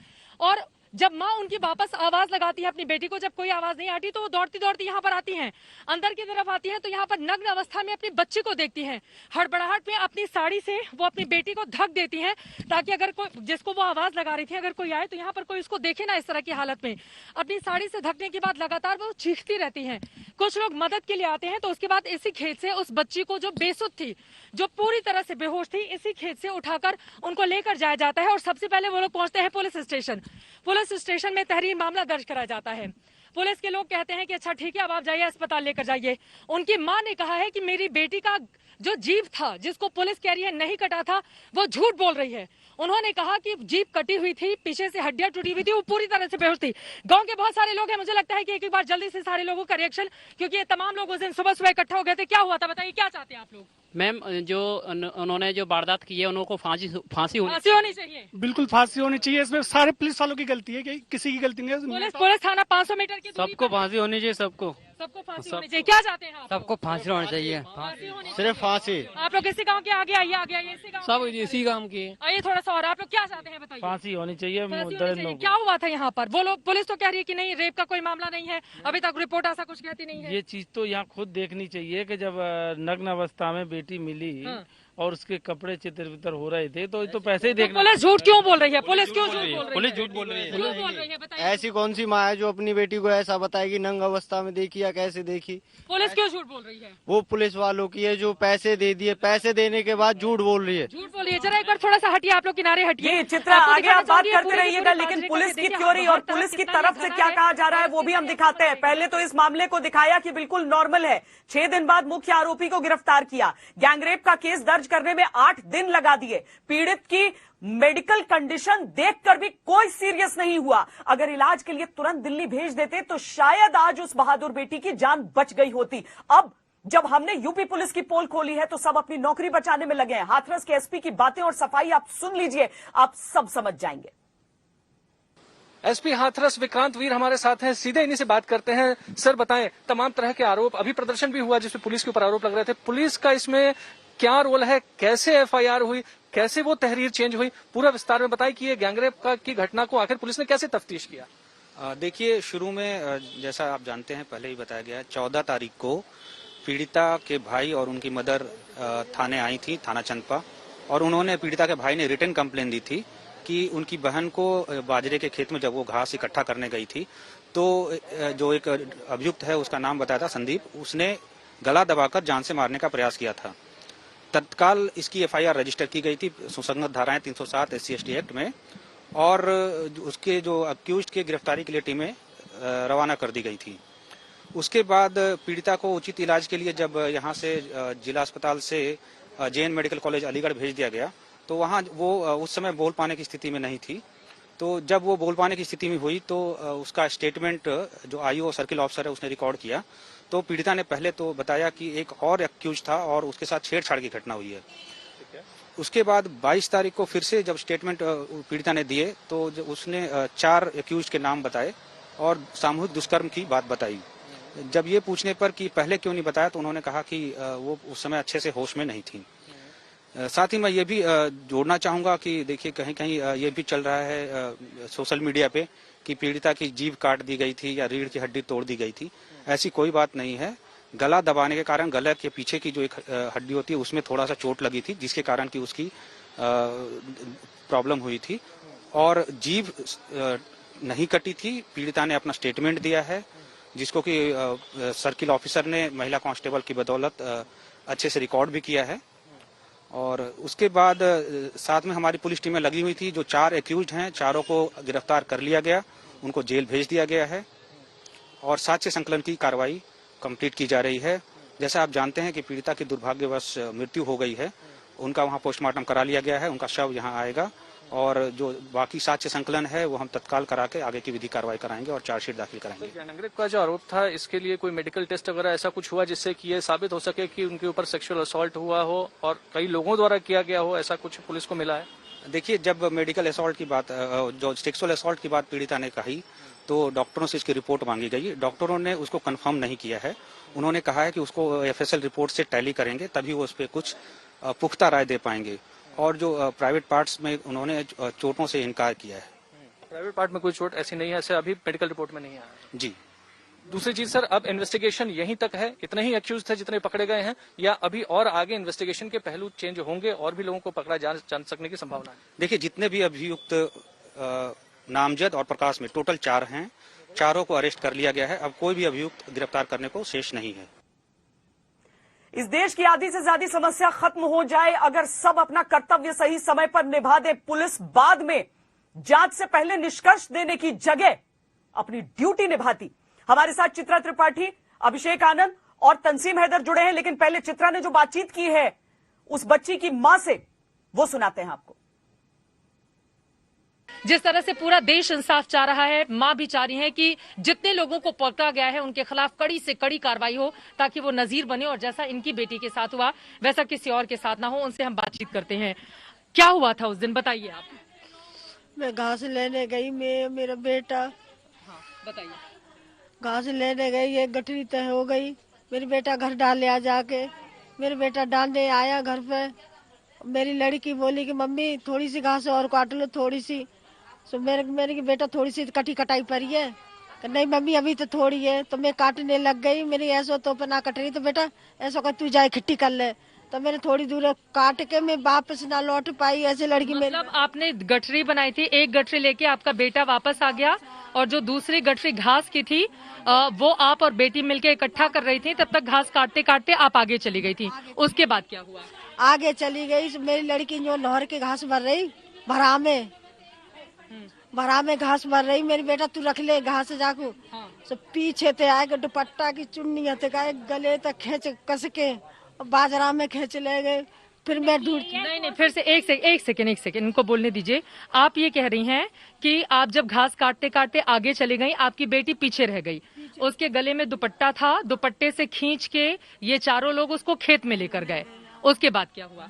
और जब माँ उनकी वापस आवाज लगाती है अपनी बेटी को, जब कोई आवाज नहीं आती तो वो दौड़ती दौड़ती यहाँ पर आती हैं, अंदर की तरफ आती हैं, तो यहाँ पर नग्न अवस्था में अपनी बच्ची को देखती हैं। हड़बड़ाहट में अपनी साड़ी से वो अपनी बेटी को ढक देती हैं, ताकि अगर कोई, जिसको वो आवाज लगा रही थी, अगर कोई आए तो यहाँ पर कोई उसको देखे ना इस तरह की हालत में। अपनी साड़ी से ढकने के बाद लगातार वो चीखती रहती हैं। कुछ लोग मदद के लिए आते हैं, तो उसके बाद इसी खेत से उस बच्ची को, जो बेसुध थी, जो पूरी तरह से बेहोश थी, इसी खेत से उठाकर उनको लेकर जाया जाता है। और सबसे पहले वो लोग पहुंचते हैं पुलिस स्टेशन। पुलिस स्टेशन में तहरीर मामला दर्ज कराया जाता है। पुलिस के लोग कहते हैं कि अच्छा ठीक है, अब आप जाइए अस्पताल लेकर जाइए। उनकी मां ने कहा है कि मेरी बेटी का जो जीभ था, जिसको पुलिस कह रही है नहीं कटा था, वो झूठ बोल रही है। उन्होंने कहा कि जीभ कटी हुई थी, पीछे से हड्डियां टूटी हुई थी, वो पूरी तरह से बेहोश थी। गांव के बहुत सारे लोग हैं, मुझे लगता है कि एक बार जल्दी से सारे लोगों का रिएक्शन, क्योंकि ये तमाम लोग उस दिन सुबह सुबह इकट्ठा हो गए थे। क्या हुआ था बताइए, क्या चाहते हैं आप लोग? मैम, जो उन्होंने जो वारदात की है, उनको फांसी होनी चाहिए। बिल्कुल फांसी होनी चाहिए। इसमें सारे पुलिस वालों की गलती है, कि किसी की गलती नहीं है। पुलिस थाना 500 मीटर की दूरी सबको फांसी होनी चाहिए, सबको फांसी होनी चाहिए। क्या चाहते हैं आप? सबको फांसी होनी चाहिए, सिर्फ फांसी। आप लोग इसी गांव के आगे आइए, आगे आइए, सब इसी गांव के आइए थोड़ा सा। और आप लोग क्या चाहते हैं बताइए? फांसी होनी चाहिए। क्या हुआ था यहाँ पर? वो लोग, पुलिस तो कह रही है कि नहीं, रेप का कोई मामला नहीं है, अभी तक रिपोर्ट ऐसा कुछ कहती नहीं है। ये चीज तो यहाँ खुद देखनी चाहिए कि जब नग्न अवस्था में बेटी मिली और उसके कपड़े चितर वितर हो रहे थे, तो ये तो पैसे ही देखना। पुलिस झूठ क्यों बोल रही है? पुलिस क्यों झूठ बोल रही है? पुलिस झूठ बोल रही है, बताइए। ऐसी कौन सी माँ है जो अपनी बेटी को ऐसा बताएगी नंग अवस्था में देखी या कैसे देखी? पुलिस क्यों झूठ बोल रही है? वो पुलिस वालों की है जो पैसे दे दिए, पैसे देने के बाद झूठ बोल रही है। झूठ बोल रही है। जरा एक बार थोड़ा सा हटिए, आप लोग किनारे हटिए। चित्रा, आगे आप बात करते रहिएगा, लेकिन पुलिस की थ्योरी और पुलिस की तरफ से क्या कहा जा रहा है वो भी हम दिखाते हैं। पहले तो इस मामले को दिखाया कि बिल्कुल नॉर्मल है। 6 दिन बाद मुख्य आरोपी को गिरफ्तार किया, गैंगरेप का केस दर्ज दर्ज करने में 8 दिन लगा दिए। पीड़ित की मेडिकल कंडीशन देखकर भी कोई सीरियस नहीं हुआ। अगर इलाज के लिए तुरंत दिल्ली भेज देते तो शायद आज उस बहादुर बेटी की जान बच गई होती। अब जब हमने यूपी पुलिस की पोल खोली है तो सब अपनी नौकरी बचाने में लगे हैं। हाथरस के एसपी की बातें और सफाई आप सुन लीजिए, आप सब समझ जाएंगे। एसपी हाथरस विक्रांत वीर हमारे साथ हैं, सीधे इन्हीं से बात करते हैं। सर बताएं, तमाम तरह के आरोप, अभी प्रदर्शन भी हुआ जिसमें पुलिस के ऊपर आरोप लग रहे थे, पुलिस का इसमें क्या रोल है, कैसे एफआईआर हुई, कैसे वो तहरीर चेंज हुई, पूरा विस्तार में बताएं कि ये गैंगरेप की घटना को आखिर पुलिस ने कैसे तफ्तीश किया। देखिए, शुरू में जैसा आप जानते हैं, पहले ही बताया गया है, 14 तारीख को पीड़िता के भाई और उनकी मदर थाने आई थी, थाना चंदपा, और उन्होंने, पीड़िता के भाई ने रिटन कंप्लेन दी थी कि उनकी बहन को बाजरे के खेत में जब वो घास इकट्ठा करने गई थी तो जो एक अभियुक्त है, उसका नाम बताया था संदीप, उसने गला दबाकर जान से मारने का प्रयास किया था। तत्काल इसकी एफआईआर रजिस्टर की गई थी सुसंगत धाराएं 307 SC/ST एक्ट में, और उसके जो अक्यूज्ड के गिरफ्तारी के लिए टीमें रवाना कर दी गई थी। उसके बाद पीड़िता को उचित इलाज के लिए जब यहाँ से जिला अस्पताल से JN मेडिकल कॉलेज अलीगढ़ भेज दिया गया तो वहाँ वो उस समय बोल पाने की स्थिति में नहीं थी। तो जब वो बोल पाने की स्थिति में हुई तो उसका स्टेटमेंट जो IO सर्किल ऑफिसर है उसने रिकॉर्ड किया। तो पीड़िता ने पहले तो बताया कि एक और एक्यूज था और उसके साथ छेड़छाड़ की घटना हुई है। उसके बाद 22 तारीख को फिर से जब स्टेटमेंट पीड़िता ने दिए तो उसने 4 एक्यूज के नाम बताए और सामूहिक दुष्कर्म की बात बताई। जब ये पूछने पर कि पहले क्यों नहीं बताया तो उन्होंने कहा कि वो उस समय अच्छे से होश में नहीं थी। साथ ही मैं ये भी जोड़ना चाहूंगा कि देखिए, कहीं कहीं ये भी चल रहा है सोशल मीडिया पे कि पीड़िता की जीभ काट दी गई थी या रीढ़ की हड्डी तोड़ दी गई थी। ऐसी कोई बात नहीं है। गला दबाने के कारण गले के पीछे की जो एक हड्डी होती है उसमें थोड़ा सा चोट लगी थी, जिसके कारण की उसकी प्रॉब्लम हुई थी, और जीभ नहीं कटी थी। पीड़िता ने अपना स्टेटमेंट दिया है, जिसको कि सर्किल ऑफिसर ने महिला कांस्टेबल की बदौलत अच्छे से रिकॉर्ड भी किया है। और उसके बाद साथ में हमारी पुलिस टीमें लगी हुई थी। जो 4 एक्यूज्ड हैं, चारों को गिरफ्तार कर लिया गया, उनको जेल भेज दिया गया है और साक्ष्य संकलन की कार्रवाई कंप्लीट की जा रही है। जैसा आप जानते हैं कि पीड़िता की दुर्भाग्यवश मृत्यु हो गई है, उनका वहां पोस्टमार्टम करा लिया गया है, उनका शव यहां आएगा और जो बाकी साक्ष्य संकलन है वो हम तत्काल करा के आगे की विधि कार्रवाई कराएंगे और चार्जशीट दाखिल कराएंगे। गैंगरेप का जो आरोप था, इसके लिए कोई मेडिकल टेस्ट वगैरह ऐसा कुछ हुआ जिससे कि ये साबित हो सके कि उनके ऊपर सेक्सुअल असॉल्ट हुआ हो और कई लोगों द्वारा किया गया हो, ऐसा कुछ पुलिस को मिला है? देखिए, जब मेडिकल असॉल्ट की बात, जो सेक्सुअल असॉल्ट की बात पीड़िता ने कही तो डॉक्टरों से इसकी रिपोर्ट मांगी गई। डॉक्टरों ने उसको कंफर्म नहीं किया है। उन्होंने कहा है कि उसको FSL रिपोर्ट से टैली करेंगे, तभी वो उस पर कुछ पुख्ता राय दे पाएंगे। और जो प्राइवेट पार्ट्स में उन्होंने चोटों से इनकार किया है। प्राइवेट पार्ट में कोई चोट ऐसी नहीं है, ऐसे अभी मेडिकल रिपोर्ट में नहीं आया जी। दूसरी चीज सर, अब इन्वेस्टिगेशन यहीं तक है? इतने ही एक्यूज थे जितने पकड़े गए हैं, या अभी और आगे इन्वेस्टिगेशन के पहलू चेंज होंगे और भी लोगों को पकड़ा जा सकने की संभावना है? देखिए, जितने भी अभियुक्त नामजद और प्रकाश में टोटल 4 हैं, चारों को अरेस्ट कर लिया गया है। अब कोई भी अभियुक्त गिरफ्तार करने को शेष नहीं है। इस देश की आधी से ज्यादा समस्या खत्म हो जाए अगर सब अपना कर्तव्य सही समय पर निभा दे। पुलिस बाद में जांच से पहले निष्कर्ष देने की जगह अपनी ड्यूटी निभाती। हमारे साथ चित्रा त्रिपाठी, अभिषेक आनंद और तंसीम हैदर जुड़े हैं, लेकिन पहले चित्रा ने जो बातचीत की है उस बच्ची की मां से, वो सुनाते हैं आपको। जिस तरह से पूरा देश इंसाफ चाह रहा है, मां भी चाह रही है कि जितने लोगों को पकड़ा गया है उनके खिलाफ कड़ी से कड़ी कार्रवाई हो, ताकि वो नजीर बने और जैसा इनकी बेटी के साथ हुआ वैसा किसी और के साथ ना हो। उनसे हम बातचीत करते हैं। क्या हुआ था उस दिन, बताइए आप। मैं घास लेने गई, मेरा बेटा, बताइए। घास लेने गई, एक गठरी तय हो गई। मेरे बेटा घर डाले आ जाके, मेरे बेटा डालने आया घर पे। मेरी लड़की बोली कि मम्मी थोड़ी सी घास और काट लो, थोड़ी सी। सो मेरे बेटा थोड़ी सी कटाई पड़ी है। नहीं मम्मी अभी तो थोड़ी है, तो मैं काटने लग गई। मेरी ऐसा तो ना कट रही, तो बेटा ऐसा कर तू जाए खिट्टी कर ले। तो मैंने थोड़ी दूर काट के मैं वापस ना लौट पाई। ऐसे लड़की मतलब आपने गठरी बनाई थी, एक गठरी लेके आपका बेटा वापस आ गया और जो दूसरी गठरी घास की थी वो आप और बेटी मिलके इकट्ठा कर रही थी। तब तक घास काटते काटते आप आगे चली गई थी। उसके बाद क्या हुआ? आगे चली गई, मेरी लड़की जो नहर के घास भर रही, भरा में घास भर रही। मेरी बेटा तू रख ले घास जाकू। हाँ। सब पीछे ते आए दुपट्टा की चुन्नी हते गले तक खींच कस के बाजरा में खींच ले गए। फिर मैं ढूंढती। नहीं, फिर से एक सेकंड इनको बोलने दीजिए। आप ये कह रही हैं कि आप जब घास काटते काटते आगे चली गई, आपकी बेटी पीछे रह गई, उसके गले में दुपट्टा था, दुपट्टे से खींच के ये चारों लोग उसको खेत में लेकर गए, उसके बाद क्या हुआ?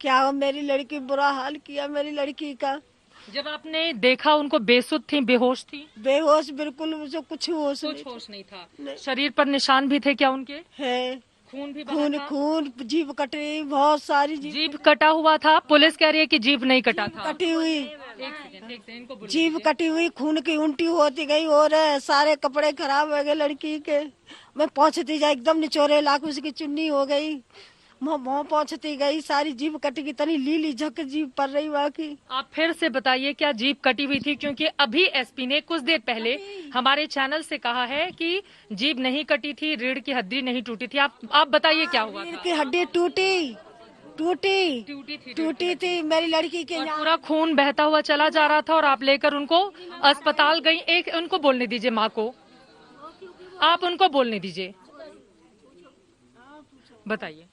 क्या हो, मेरी लड़की बुरा हाल किया मेरी लड़की का। जब आपने देखा उनको बेसुध थी, बेहोश थी? बेहोश, बिल्कुल मुझे कुछ होश नहीं था। शरीर पर निशान भी थे क्या उनके? है, खून भी खून, जीभ कटी, बहुत सारी जीभ कटा हुआ था। पुलिस कह रही है कि जीभ नहीं कटा था। कटी हुई, एक सेकंड, जीभ कटी हुई, खून की उल्टी होती गई और सारे कपड़े खराब हो गए लड़की के। मैं पहुंचती जा एकदम निचोरे लाख उसकी चुन्नी हो गई, मुँह पहुंचती गई, सारी जीभ कटी की तनी लीली झक जीभ पर रही बाकी। आप फिर से बताइए क्या जीभ कटी हुई थी? क्योंकि अभी एसपी ने कुछ देर पहले हमारे चैनल से कहा है कि जीभ नहीं कटी थी, रीढ़ की हड्डी नहीं टूटी थी। आप बताइए क्या हुआ? रीढ़ की हड्डी टूटी थी मेरी लड़की के। पूरा खून बहता हुआ चला जा रहा था और आप लेकर उनको अस्पताल गई। एक उनको बोलने दीजिए, माँ को आप उनको बोलने दीजिए, बताइए।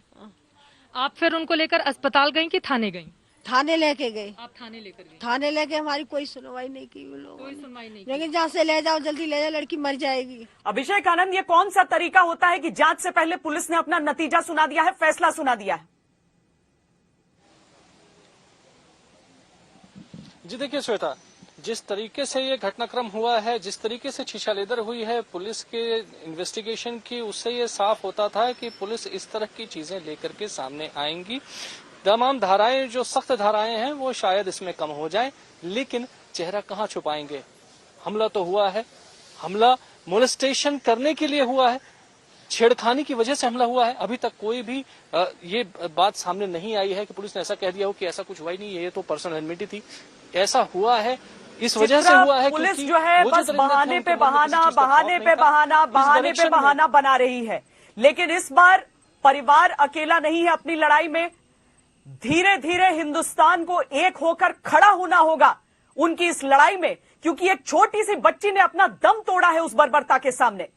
आप फिर उनको लेकर अस्पताल गई कि थाने गई? थाने लेके गए। आप थाने लेकर गए? थाने लेके हमारी कोई सुनवाई नहीं की वो लोग। कोई सुनवाई नहीं। लेकिन जहाँ से ले जाओ जल्दी ले जाओ, लड़की मर जाएगी। अभिषेक आनंद, ये कौन सा तरीका होता है कि जांच से पहले पुलिस ने अपना नतीजा सुना दिया है, फैसला सुना दिया है? जी देखिए श्वेता, जिस तरीके से ये घटनाक्रम हुआ है, जिस तरीके से छीछालेदर हुई है पुलिस के इन्वेस्टिगेशन की, उससे ये साफ होता था कि पुलिस इस तरह की चीजें लेकर के सामने आएंगी। तमाम धाराएं, जो सख्त धाराएं हैं, वो शायद इसमें कम हो जाएं, लेकिन चेहरा कहाँ छुपाएंगे? हमला तो हुआ है, हमला मोलेस्टेशन करने के लिए हुआ है, छेड़खानी की वजह से हमला हुआ है। अभी तक कोई भी ये बात सामने नहीं आई है कि पुलिस ने ऐसा कह दिया हो कि ऐसा कुछ हुआ ही नहीं है, ये तो पर्सनल एनमिटी थी। ऐसा हुआ है, इस वजह से हुआ है पुलिस जो है बस बहाने पे बहाना बना रही है। लेकिन इस बार परिवार अकेला नहीं है अपनी लड़ाई में। धीरे धीरे हिंदुस्तान को एक होकर खड़ा होना होगा उनकी इस लड़ाई में, क्योंकि एक छोटी सी बच्ची ने अपना दम तोड़ा है उस बर्बरता के सामने।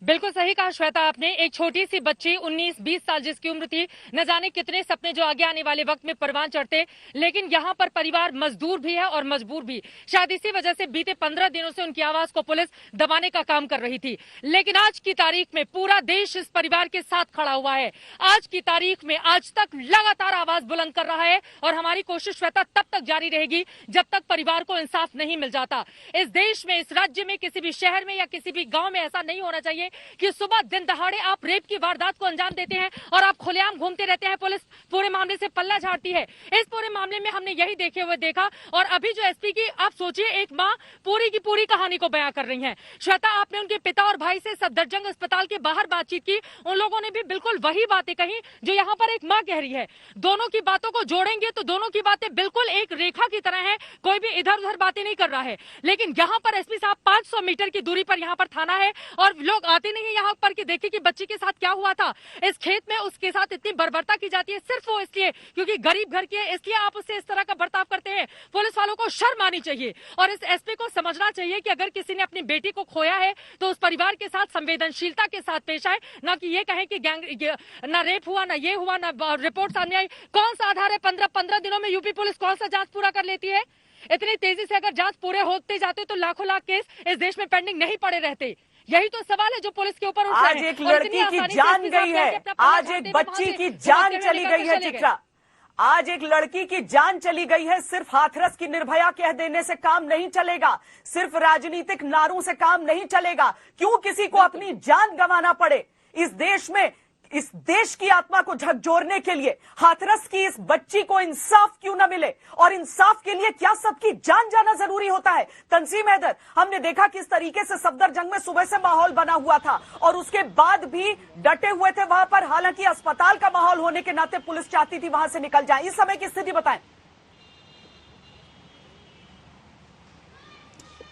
बिल्कुल सही कहा श्वेता आपने। एक छोटी सी बच्ची 19-20 साल जिसकी उम्र थी, न जाने कितने सपने जो आगे आने वाले वक्त में परवान चढ़ते। लेकिन यहाँ पर परिवार मजदूर भी है और मजबूर भी। शायद इसी वजह से बीते 15 दिनों से उनकी आवाज को पुलिस दबाने का काम कर रही थी। लेकिन आज की तारीख में पूरा देश इस परिवार के साथ खड़ा हुआ है। आज की तारीख में आज तक लगातार आवाज बुलंद कर रहा है और हमारी कोशिश श्वेता तब तक जारी रहेगी जब तक परिवार को इंसाफ नहीं मिल जाता। इस देश में, इस राज्य में, किसी भी शहर में या किसी भी गांव में ऐसा नहीं होना चाहिए कि सुबह दिन दहाड़े आप रेप की वारदात को अंजाम देते हैं और आप खुलेआम घूमते रहते हैं। पुलिस पूरे मामले से पल्ला झाड़ती है। इस पूरे मामले में हमने यही देखा और अभी जो एसपी की, आप सोचिए, एक मां पूरी की पूरी कहानी को बयां कर रही है। श्वेता, आपने उनके पिता और भाई से सफदरजंग अस्पताल के बाहर बातचीत की, उन लोगों ने भी बिल्कुल वही बातें कही जो यहाँ पर एक मां कह रही है। दोनों की बातों को जोड़ेंगे तो दोनों की बातें बिल्कुल एक रेखा की तरह है, कोई भी इधर उधर बातें नहीं कर रहा है। लेकिन यहाँ पर एसपी साहब 500 मीटर की दूरी पर यहाँ पर थाना है और लोग आते नहीं है यहाँ पर कि देखे कि बच्ची के साथ क्या हुआ था। इस खेत में उसके साथ इतनी बर्बरता की जाती है सिर्फ वो इसलिए क्योंकि गरीब घर की है, इसलिए आप उससे इस तरह का बर्ताव करते हैं। पुलिस वालों को शर्म आनी चाहिए और इस एसपी को समझना चाहिए कि अगर किसी ने अपनी बेटी को खोया है तो उस परिवार के साथ संवेदनशीलता के साथ पेश आए, ना कि ये कहे कि ना रेप हुआ, ना ये हुआ, ना रिपोर्ट सामने आई। कौन सा आधार है? 15 दिनों में यूपी पुलिस कौन सा जांच पूरा कर लेती है? इतनी तेजी से अगर जांच पूरे होते जाते तो लाखों लाख केस इस देश में पेंडिंग नहीं पड़े रहते। यही तो सवाल है जो पुलिस के ऊपर उठ रहा है। आज एक लड़की की जान गई है, आज एक बच्ची की जान चली गई है। चित्रा, आज एक लड़की की जान चली गई है। सिर्फ हाथरस की निर्भया कह देने से काम नहीं चलेगा, सिर्फ राजनीतिक नारों से काम नहीं चलेगा। क्यों किसी को अपनी जान गंवाना पड़े? इस देश में, इस देश की आत्मा को झकझोरने के लिए हाथरस की इस बच्ची को इंसाफ क्यों न मिले? और इंसाफ के लिए क्या सबकी जान जाना जरूरी होता है? तंजीम हैदर, हमने देखा किस तरीके से सफदरजंग में सुबह से माहौल बना हुआ था और उसके बाद भी डटे हुए थे वहां पर। हालांकि अस्पताल का माहौल होने के नाते पुलिस चाहती थी वहां से निकल जाए। इस समय की स्थिति बताएं।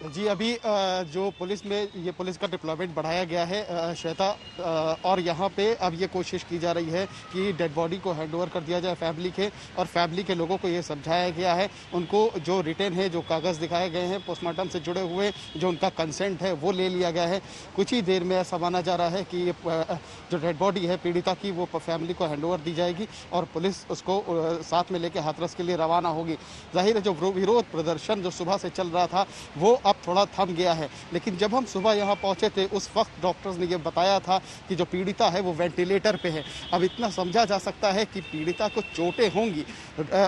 जी अभी जो पुलिस में ये पुलिस का डिप्लॉयमेंट बढ़ाया गया है श्वेता, और यहाँ पे अब ये कोशिश की जा रही है कि डेड बॉडी को हैंडओवर कर दिया जाए फैमिली के, और फैमिली के लोगों को ये समझाया गया है, उनको जो रिटर्न है, जो कागज़ दिखाए गए हैं पोस्टमार्टम से जुड़े हुए, जो उनका कंसेंट है वो ले लिया गया है। कुछ ही देर में ऐसा माना जा रहा है कि ये जो डेड बॉडी है पीड़िता की वो फैमिली को हैंडओवर दी जाएगी और पुलिस उसको साथ में लेकर हाथरस के लिए रवाना होगी। जाहिर है जो विरोध प्रदर्शन जो सुबह से चल रहा था वो अब थोड़ा थम गया है, लेकिन जब हम सुबह यहाँ पहुंचे थे उस वक्त डॉक्टर्स ने ये बताया था कि जो पीड़िता है वो वेंटिलेटर पे है। अब इतना समझा जा सकता है कि पीड़िता को चोटें होंगी,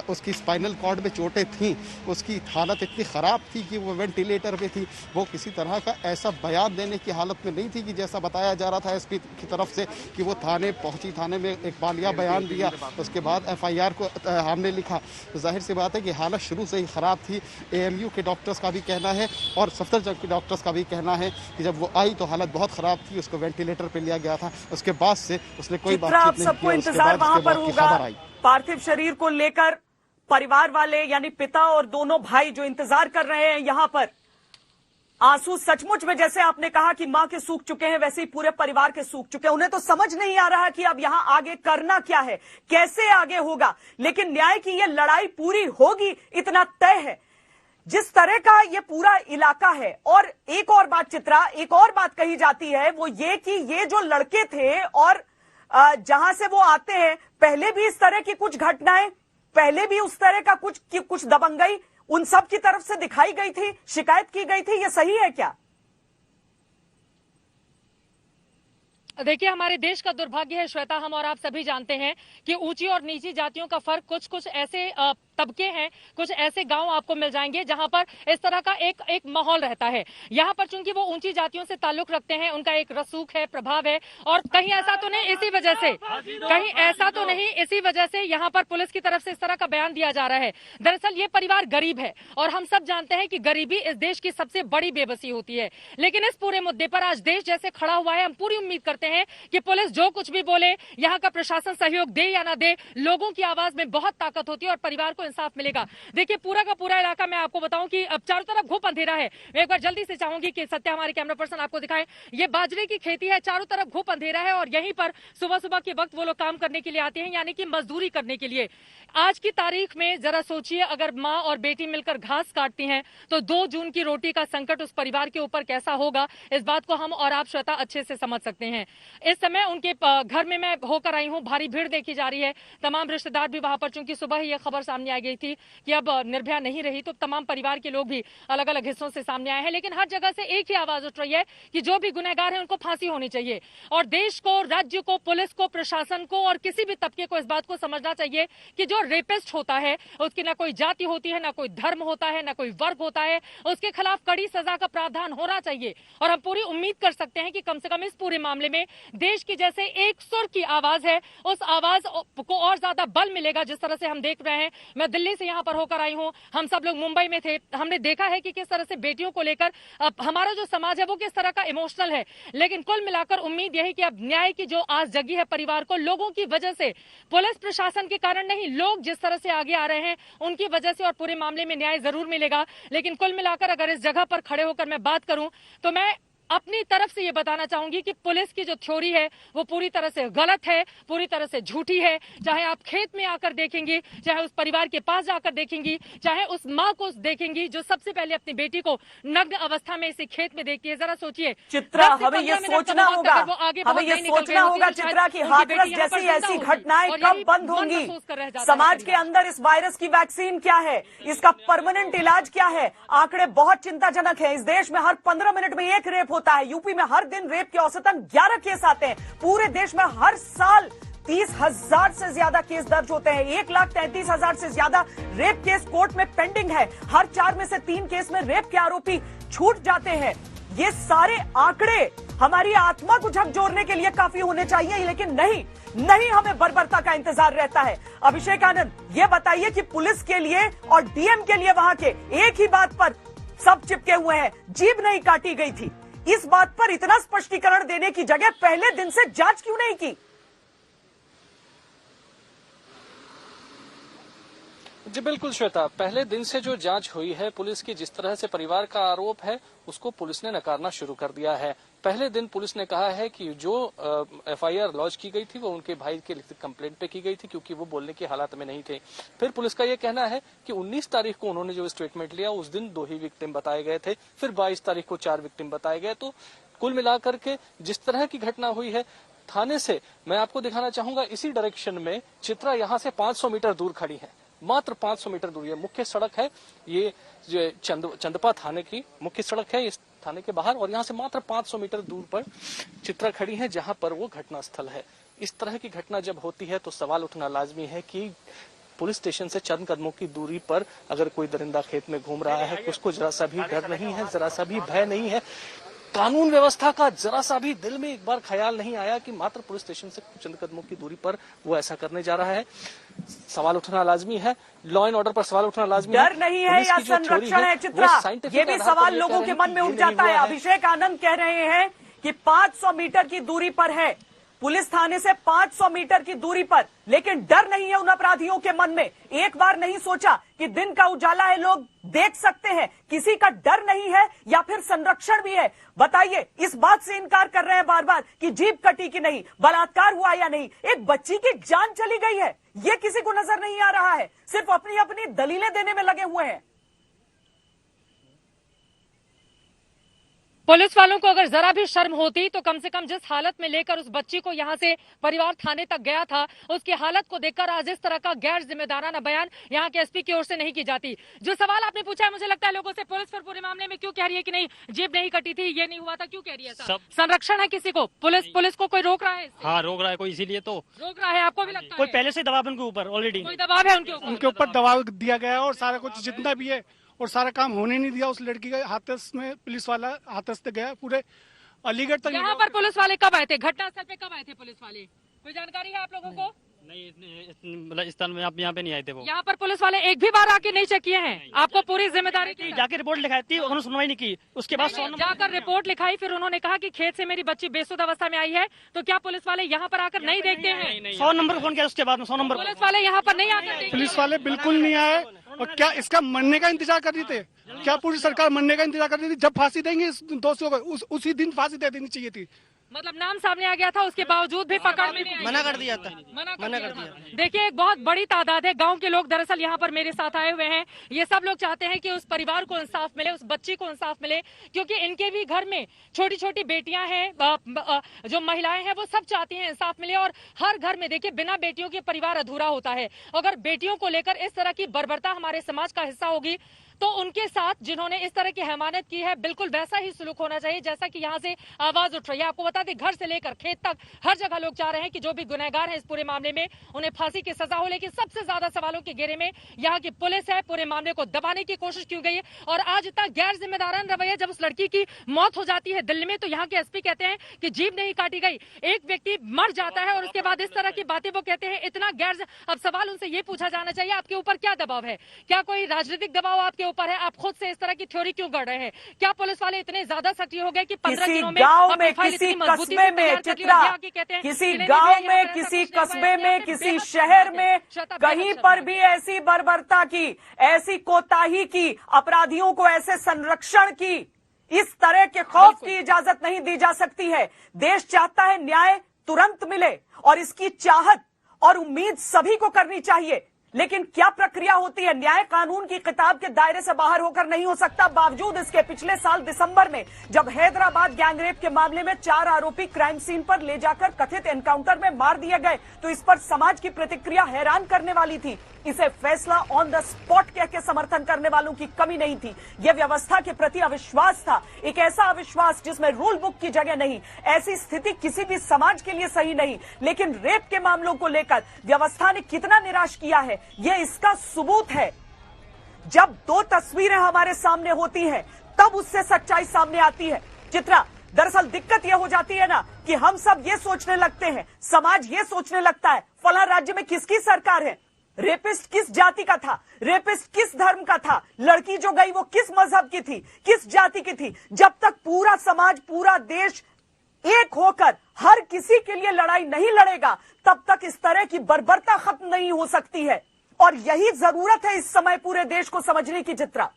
उसकी स्पाइनल कॉर्ड में चोटें थीं, उसकी हालत इतनी ख़राब थी कि वो वेंटिलेटर पे थी। वो किसी तरह का ऐसा बयान देने की हालत में नहीं थी कि जैसा बताया जा रहा था एसपी की तरफ से कि वो थाने पहुंची, थाने में एक बालिया बयान दिया, उसके बाद FIR को हमने लिखा। तो जाहिर सी बात है कि हालत शुरू से ही ख़राब थी। AMU के डॉक्टर्स का भी कहना है और सफदरजंग के डॉक्टर्स का भी कहना है कि जब वो आई तो हालत बहुत ख़राब थी, उसको वेंटिलेटर पे लिया गया था। उसके बाद से उसने कोई बातचीत नहीं की। इंतजार वहां पर होगा पार्थिव शरीर को लेकर। परिवार वाले यानी पिता और दोनों भाई जो इंतजार कर रहे हैं यहाँ पर, आंसू सचमुच में जैसे आपने कहा कि मां के सूख चुके हैं, वैसे ही पूरे परिवार के सूख चुके हैं। उन्हें तो समझ नहीं आ रहा कि अब यहां आगे करना क्या है, कैसे आगे होगा, लेकिन न्याय की ये लड़ाई पूरी होगी इतना तय है। जिस तरह का ये पूरा इलाका है, और एक और बात चित्रा, एक और बात कही जाती है वो ये कि ये जो लड़के थे और जहां से वो आते हैं, पहले भी इस तरह की कुछ घटनाएं, पहले भी उस तरह का कुछ दबंगई उन सब की तरफ से दिखाई गई थी, शिकायत की गई थी, ये सही है क्या? देखिए, हमारे देश का दुर्भाग्य है श्वेता, हम और आप सभी जानते हैं कि ऊंची और नीची जातियों का फर्क, कुछ ऐसे तबके हैं, कुछ ऐसे गांव आपको मिल जाएंगे जहां पर इस तरह का एक माहौल रहता है। यहां पर चूंकि वो ऊंची जातियों से ताल्लुक रखते हैं, उनका एक रसूख है, प्रभाव है, और कहीं ऐसा तो नहीं इसी वजह से यहां पर पुलिस की तरफ से इस तरह का बयान दिया जा रहा है। दरअसल ये परिवार गरीब है और हम सब जानते हैं कि गरीबी इस देश की सबसे बड़ी बेबसी होती है, लेकिन इस पूरे मुद्दे पर आज देश जैसे खड़ा हुआ है, हम पूरी उम्मीद करते हैं कि पुलिस जो कुछ भी बोले, यहाँ का प्रशासन सहयोग दे या ना दे, लोगों की आवाज में बहुत ताकत होती है और परिवार को इंसाफ मिलेगा। देखिए, पूरा का पूरा इलाका, मैं आपको बताऊं कि अब चारों तरफ घुप अंधेरा है। मैं एक बार जल्दी से चाहूंगी कि सत्या हमारे कैमरा पर्सन आपको दिखाएं। ये बाजरे की खेती है, चारों तरफ घुप अंधेरा है और यहीं पर सुबह सुबह के वक्त वो लोग काम करने के लिए आते हैं, यानी कि मजदूरी करने के लिए। आज की तारीख में जरा सोचिए, अगर माँ और बेटी मिलकर घास काटती हैं तो 2 जून की रोटी का संकट उस परिवार के ऊपर कैसा होगा, इस बात को हम और आप श्वेता अच्छे से समझ सकते हैं। इस समय उनके घर में मैं होकर आई हूँ, भारी भीड़ देखी जा रही है, तमाम रिश्तेदार भी वहां पर, चूंकि सुबह ही ये खबर सामने आ गई थी कि अब निर्भया नहीं रही, तो तमाम परिवार के लोग भी अलग अलग हिस्सों से सामने आए हैं, लेकिन हर जगह से एक ही आवाज उठ रही है कि जो भी गुनहगार है उनको फांसी होनी चाहिए। और देश को, राज्य को, पुलिस को, प्रशासन को और किसी भी तबके को इस बात को समझना चाहिए कि जो रेपिस्ट होता है उसकी ना कोई जाति होती है, ना कोई धर्म होता है, ना कोई वर्ग होता है, उसके खिलाफ कड़ी सजा का प्रावधान होना चाहिए। और हम पूरी उम्मीद कर सकते हैं कि कम से कम इस पूरे मामले में देश की जैसे एक सुर की आवाज है, उस आवाज को और ज्यादा बल मिलेगा। जिस तरह से हम देख रहे हैं, मैं दिल्ली से यहाँ पर होकर आई हूँ, हम सब लोग मुंबई में थे, हमने देखा है कि किस तरह से बेटियों को लेकर हमारा जो समाज है वो किस तरह का इमोशनल है। लेकिन कुल मिलाकर उम्मीद यही कि अब न्याय की जो आज जगी है परिवार को, लोगों की वजह से, पुलिस प्रशासन के कारण नहीं, लोग जिस तरह से आगे आ रहे हैं उनकी वजह से, और पूरे मामले में न्याय जरूर मिलेगा। लेकिन कुल मिलाकर अगर इस जगह पर खड़े होकर मैं बात करूं तो मैं अपनी तरफ से ये बताना चाहूंगी कि पुलिस की जो थ्योरी है वो पूरी तरह से गलत है, पूरी तरह से झूठी है। चाहे आप खेत में आकर देखेंगी, चाहे उस परिवार के पास जाकर देखेंगी, चाहे उस माँ को देखेंगी जो सबसे पहले अपनी बेटी को नग्न अवस्था में इसे खेत में देखती है। जरा सोचिए चित्रा, हमें ये सोचना होगा, चित्रा की हाथरस जैसी ऐसी घटनाएं कब बंद होंगी? समाज के अंदर इस वायरस की वैक्सीन क्या है, इसका परमानेंट इलाज क्या है? आंकड़े बहुत चिंताजनक है। इस देश में हर 15 मिनट में एक रेप होता है। यूपी में हर दिन रेप के औसतन 11 केस आते हैं। पूरे देश में हर साल 30,000 से ज्यादा केस दर्ज होते हैं। 1,33,000 से ज्यादा रेप केस कोर्ट में पेंडिंग है। हर 4 में से 3 केस में रेप के आरोपी छूट जाते हैं। ये सारे आंकड़े हमारी आत्मा को झकझोरने के लिए काफी होने चाहिए, लेकिन नहीं, हमें बर्बरता का इंतजार रहता है। अभिषेक आनंद, ये बताइए कि पुलिस के लिए और डीएम के लिए वहां के एक ही बात पर सब चिपके हुए हैं, जीभ नहीं काटी गई थी। इस बात पर इतना स्पष्टीकरण देने की जगह पहले दिन से जांच क्यों नहीं की? जी बिल्कुल श्वेता, पहले दिन से जो जांच हुई है पुलिस की, जिस तरह से परिवार का आरोप है उसको पुलिस ने नकारना शुरू कर दिया है। पहले दिन पुलिस ने कहा है कि जो एफआईआर लॉन्च की गई थी वो उनके भाई के लिखित कंप्लेंट पे की गई थी क्योंकि वो बोलने की हालत में नहीं थे। फिर पुलिस का ये कहना है कि 19 तारीख को उन्होंने जो स्टेटमेंट लिया उस दिन 2 ही विक्टिम बताए गए थे, फिर 22 तारीख को 4 विक्टिम बताए गए। तो कुल मिलाकर के जिस तरह की घटना हुई है, थाने से मैं आपको दिखाना चाहूंगा इसी डायरेक्शन में चित्रा यहाँ से 500 मीटर दूर खड़ी है, मात्र 500 मीटर दूर। ये मुख्य सड़क है, ये जो चंदपा थाने की मुख्य सड़क है इस थाने के बाहर, और यहाँ से मात्र 500 मीटर दूर पर चित्रा खड़ी है जहां पर वो घटना स्थल है। इस तरह की घटना जब होती है तो सवाल उठना लाजमी है कि पुलिस स्टेशन से चंद कदमों की दूरी पर अगर कोई दरिंदा खेत में घूम रहा है, उसको जरा सा भी डर नहीं है, जरा सा भी भय नहीं है, कानून व्यवस्था का जरा सा भी दिल में एक बार ख्याल नहीं आया कि मात्र पुलिस स्टेशन से चंद कदमों की दूरी पर वो ऐसा करने जा रहा है। सवाल उठना लाजमी है, लॉ एंड ऑर्डर पर सवाल उठना लाजमी है। डर नहीं है या संरक्षण है चित्रा, ये भी सवाल लोगों के मन में उठ जाता है। अभिषेक आनंद कह रहे हैं कि 500 मीटर की दूरी पर है, पुलिस थाने से 500 मीटर की दूरी पर, लेकिन डर नहीं है उन अपराधियों के मन में। एक बार नहीं सोचा कि दिन का उजाला है, लोग देख सकते हैं, किसी का डर नहीं है या फिर संरक्षण भी है? बताइए, इस बात से इनकार कर रहे हैं बार बार कि जीभ कटी कि नहीं, बलात्कार हुआ या नहीं, एक बच्ची की जान चली गई है, ये किसी को नजर नहीं आ रहा है, सिर्फ अपनी अपनी दलीलें देने में लगे हुए हैं। पुलिस वालों को अगर जरा भी शर्म होती तो कम से कम जिस हालत में लेकर उस बच्ची को यहां से परिवार थाने तक गया था, उसकी हालत को देखकर आज इस तरह का गैर जिम्मेदाराना बयान यहां के एसपी की ओर से नहीं की जाती। जो सवाल आपने पूछा है, मुझे लगता है लोगों से, पुलिस फिर पूरे मामले में क्यों कह रही है कि नहीं जीभ नहीं कटी थी, ये नहीं हुआ था, क्यों कह रही है? संरक्षण है किसी को? पुलिस को कोई रोक रहा है? हाँ, रोक रहा है कोई, इसीलिए तो रोक रहा है। आपको भी लगता है कोई पहले से दबाव उनके ऊपर, ऑलरेडी कोई दबाव है उनके ऊपर दबाव दिया गया है और सारा कुछ जितना भी है और सारा काम होने नहीं दिया। उस लड़की का हाथरस में पुलिस वाला हाथरस तक गया, पूरे अलीगढ़ तक। यहाँ पर पुलिस वाले कब आए थे? घटनास्थल पे कब आए थे पुलिस वाले? कोई जानकारी है आप लोगों को? नहीं, इस स्थान में आप यहाँ पे नहीं आए थे। वो यहाँ पर पुलिस वाले एक भी बार आके नहीं चेक किए हैं? आपको पूरी जिम्मेदारी थी? जाके रिपोर्ट लिखाई थी, उन्होंने सुनवाई नहीं की। उसके बाद जाकर रिपोर्ट लिखाई, फिर उन्होंने कहा कि खेत से मेरी बच्ची बेसुध अवस्था में आई है, तो क्या पुलिस वाले यहाँ पर आकर नहीं देखते हैं? 100 नंबर फोन किया उसके बाद में, 100 नंबर पुलिस वाले यहाँ पर नहीं आकर? पुलिस वाले बिल्कुल नहीं आए। और क्या इसका मरने का इंतजार कर रही थे? क्या पूरी सरकार मरने का इंतजार कर रही थी? जब फांसी देंगे इस दोषियों को, उसी दिन फांसी दे देनी चाहिए थी। मतलब नाम सामने आ गया था, उसके बावजूद भी पकड़ में नहीं आई? मना कर दिया था, मना कर दिया। देखिए, एक बहुत बड़ी तादाद है गांव के लोग दरअसल यहाँ पर मेरे साथ आए हुए हैं। ये सब लोग चाहते हैं कि उस परिवार को इंसाफ मिले, उस बच्ची को इंसाफ मिले, क्योंकि इनके भी घर में छोटी छोटी बेटियां हैं, जो महिलाएं हैं, वो सब चाहती हैं इंसाफ मिले। और हर घर में देखिए, बिना बेटियों के परिवार अधूरा होता है। अगर बेटियों को लेकर इस तरह की बर्बरता हमारे समाज का हिस्सा होगी तो उनके साथ जिन्होंने इस तरह की हैवानियत की है, बिल्कुल वैसा ही सुलूक होना चाहिए जैसा कि यहाँ से आवाज उठ रही है। आपको बता दें, घर से लेकर खेत तक हर जगह लोग चाह रहे हैं कि जो भी गुनहगार हैं इस पूरे मामले में उन्हें फांसी की सजा हो। लेकिन सबसे ज्यादा सवालों के घेरे में यहाँ की पुलिस है। पूरे मामले को दबाने की कोशिश की गई है और आज इतना गैर जिम्मेदाराना रवैया, जब उस लड़की की मौत हो जाती है दिल्ली में, तो यहाँ के एसपी कहते हैं कि जीभ नहीं काटी गई, एक व्यक्ति मर जाता है और उसके बाद इस तरह की बातें वो कहते हैं। इतना गैर, अब सवाल उनसे ये पूछा जाना चाहिए, आपके ऊपर क्या दबाव है? क्या कोई राजनीतिक दबाव आपके ऊपर है? आप खुद से इस तरह की थ्योरी क्यों गढ़ रहे हैं? क्या पुलिस वाले इतने ज्यादा सक्रिय हो गए कि 15 दिनों में गांव में, किसी कस्बे में, चित्रा, किसी गांव में, किसी कस्बे में, किसी शहर में कहीं पर भी ऐसी बर्बरता की, ऐसी कोताही की, अपराधियों को ऐसे संरक्षण की, इस तरह के खौफ की इजाजत नहीं दी जा सकती है। देश चाहता है न्याय तुरंत मिले और इसकी चाहत और उम्मीद सभी को करनी चाहिए, लेकिन क्या प्रक्रिया होती है? न्याय कानून की किताब के दायरे से बाहर होकर नहीं हो सकता। बावजूद इसके पिछले साल दिसंबर में जब हैदराबाद गैंगरेप के मामले में 4 आरोपी क्राइम सीन पर ले जाकर कथित एनकाउंटर में मार दिए गए, तो इस पर समाज की प्रतिक्रिया हैरान करने वाली थी। इसे फैसला ऑन द स्पॉट कह के समर्थन करने वालों की कमी नहीं थी। यह व्यवस्था के प्रति अविश्वास था, एक ऐसा अविश्वास जिसमें रूल बुक की जगह नहीं। ऐसी स्थिति किसी भी समाज के लिए सही नहीं। लेकिन रेप के मामलों को लेकर व्यवस्था ने कितना निराश किया है, यह इसका सबूत है। जब 2 तस्वीरें हमारे सामने होती हैं, तब उससे सच्चाई सामने आती है। चित्रा, दरअसल दिक्कत यह हो जाती है ना कि हम सब ये सोचने लगते हैं, समाज ये सोचने लगता है, फला राज्य में किसकी सरकार है, रेपिस्ट किस जाति का था, रेपिस्ट किस धर्म का था, लड़की जो गई वो किस मजहब की थी, किस जाति की थी। जब तक पूरा समाज, पूरा देश एक होकर हर किसी के लिए लड़ाई नहीं लड़ेगा, तब तक इस तरह की बर्बरता खत्म नहीं हो सकती है। और यही जरूरत है इस समय पूरे देश को समझने की चित्रा।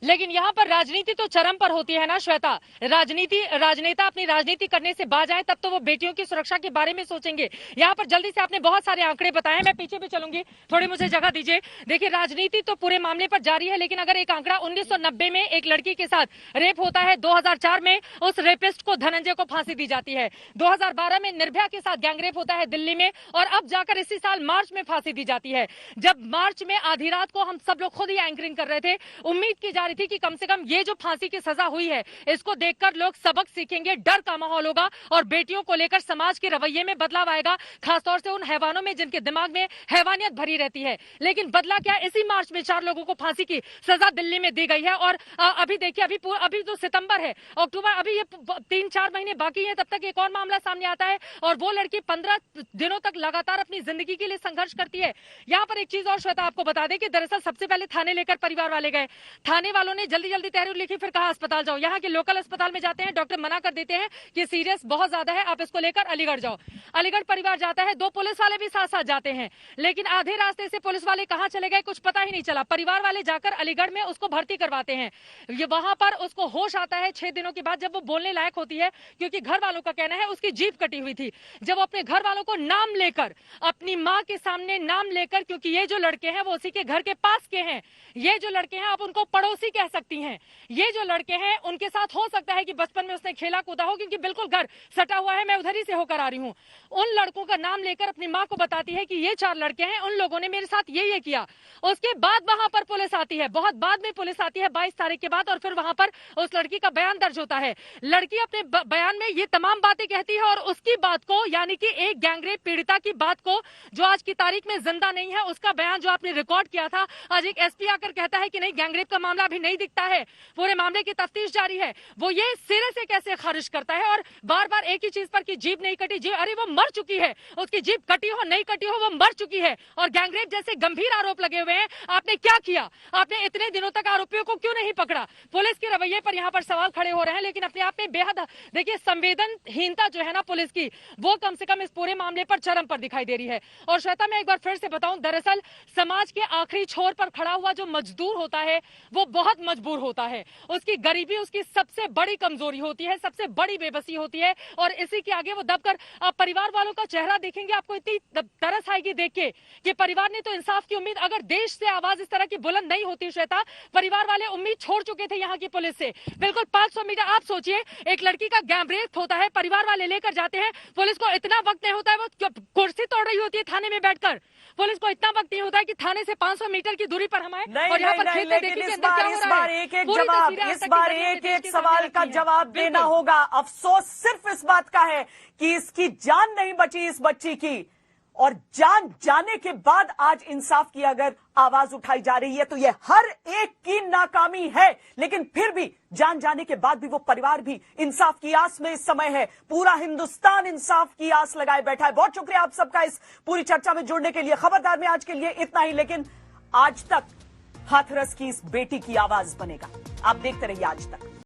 लेकिन यहाँ पर राजनीति तो चरम पर होती है ना श्वेता। राजनेता अपनी राजनीति करने से बाज आए तब तो वो बेटियों की सुरक्षा के बारे में सोचेंगे। यहाँ पर जल्दी से आपने बहुत सारे आंकड़े बताए, मैं पीछे भी चलूंगी, थोड़ी मुझे जगह दीजिए। देखिए राजनीति तो पूरे मामले पर जारी है, लेकिन अगर एक आंकड़ा 1990 में एक लड़की के साथ रेप होता है, 2004 में उस रेपिस्ट को धनंजय को फांसी दी जाती है, 2012 में निर्भया के साथ गैंगरेप होता है दिल्ली में, और अब जाकर इसी साल मार्च में फांसी दी जाती है। जब मार्च में आधी रात को हम सब लोग खुद ही एंकरिंग कर रहे थे, उम्मीद की जा थी कि कम से कम ये जो फांसी की सजा हुई है इसको देखकर लोग सबक सीखेंगे, डर का माहौल होगा और बेटियों को लेकर समाज के रवैये में बदलाव आएगा, खासतौर से उन हैवानों में जिनके दिमाग में हैवानियत भरी रहती है। लेकिन बदला क्या, इसी मार्च में 4 लोगों को फांसी की सजा दिल्ली में दी गई है। और अभी देखिए, अभी तो सितंबर है, अक्टूबर, अभी ये 3-4 महीने बाकी है, तब तक एक और मामला सामने आता है और वो लड़की 15 दिनों तक लगातार अपनी जिंदगी के लिए संघर्ष करती है। यहाँ पर एक चीज और श्वेता आपको बता दें कि दरअसल सबसे पहले थाने लेकर परिवार वाले गए, थाने वालों ने जल्दी तहरीर लिखी, फिर कहा अस्पताल जाओ। यहाँ के लोकल अस्पताल में जाते हैं, डॉक्टर मना कर देते हैं कि सीरियस बहुत ज्यादा है, आप इसको लेकर अलीगढ़ जाओ। अलीगढ़ परिवार जाता है, 2 पुलिस वाले भी साथ साथ जाते हैं, लेकिन आधे रास्ते से पुलिस वाले कहाँ चले गए कुछ पता ही नहीं चला। परिवार वाले जाकर अलीगढ़ में उसको भर्ती करवाते हैं, ये वहां पर उसको होश आता है 6 दिनों के बाद, जब वो बोलने लायक होती है, क्योंकि घर वालों का कहना है उसकी जीभ कटी हुई थी। जब अपने घर वालों को नाम लेकर, अपनी माँ के सामने नाम लेकर, क्योंकि ये जो लड़के हैं वो उसी के घर के पास के हैं, ये जो लड़के हैं आप उनको पड़ोसी कह सकती हैं, ये जो लड़के हैं उनके साथ हो सकता है कि बचपन में उसने खेला कूदा हो, क्योंकि बिल्कुल घर सटा हुआ है, मैं उधर ही से होकर आ रही हूँ। उन लड़कों का नाम लेकर अपनी माँ को बताती है कि ये 4 लड़के हैं, उन लोगों ने मेरे साथ ये किया। उसके बाद वहां पर पुलिस आती है, बहुत बाद में पुलिस आती है 22 तारीख के बाद, और फिर वहां पर उस लड़की का बयान दर्ज होता है। लड़की अपने बयान में ये तमाम बातें कहती है और उसकी बात को, यानी कि एक गैंगरेप पीड़िता की बात को, जो आज की तारीख में जिंदा नहीं है, उसका बयान जो आपने रिकॉर्ड किया था, आज एक एसपी आकर कहता है कि नहीं, गैंगरेप का मामला अभी नहीं दिखता है, पूरे मामले की तफ्तीश जारी है। वो ये सिरे से कैसे खारिज करता है और बार बार एक ही चीज पर कि जीभ नहीं कटी, जीभ, अरे वो मर चुकी है, उसकी जीभ कटी हो नहीं कटी हो वो मर चुकी है। और गैंगरेप जैसे गंभीर आरोप लगे हुए हैं, आपने क्या किया, आपने इतने दिनों तक आरोपियों को क्यों नहीं पकड़ा? पुलिस के रवैये पर यहाँ पर सवाल खड़े हो रहे हैं, लेकिन अपने आप में बेहद देखिए संवेदनहीनता जो है ना पुलिस की, वो कम से कम इस पूरे मामले पर चरम पर दिखाई दे रही है। और श्वेता, मैं एक बार फिर से बताऊं, दरअसल समाज के आखिरी छोर पर खड़ा हुआ जो मजदूर होता है वो बहुत मजबूर होता है, उसकी गरीबी उसकी सबसे बड़ी कमजोरी होती है, सबसे बड़ी बेबसी होती है, और इसी के आगे वो दबकर, आप परिवार वालों का चेहरा देखेंगे आपको इतनी तरस आएगी देख के कि परिवार ने तो इंसाफ की उम्मीद, अगर देश से आवाज इस तरह की बुलंद नहीं होती श्वेता, परिवार वाले उम्मीद छोड़ चुके थे यहाँ की पुलिस से। बिल्कुल 500 मीटर, आप सोचिए एक लड़की का गैंगरेप होता है, परिवार वाले लेकर जाते हैं, पुलिस को इतना वक्त नहीं होता है, वो कुर्सी तोड़ रही होती है थाने में बैठकर, पुलिस को इतना वक्त नहीं होता है कि थाने से 500 मीटर की दूरी पर हम आए और यहाँ पर खेलते देखिए कि अंदर क्या हो रहा है। इस बार एक सवाल का जवाब देना होगा। अफसोस सिर्फ इस बात का है कि इसकी जान नहीं बची इस बच्ची की, और जान जाने के बाद आज इंसाफ की अगर आवाज उठाई जा रही है तो यह हर एक की नाकामी है। लेकिन फिर भी जान जाने के बाद भी वो परिवार भी इंसाफ की आस में इस समय है, पूरा हिंदुस्तान इंसाफ की आस लगाए बैठा है। बहुत शुक्रिया आप सबका इस पूरी चर्चा में जुड़ने के लिए। खबरदार में आज के लिए इतना ही, लेकिन आज तक हाथरस की इस बेटी की आवाज बनेगा। आप देखते रहिए आज तक।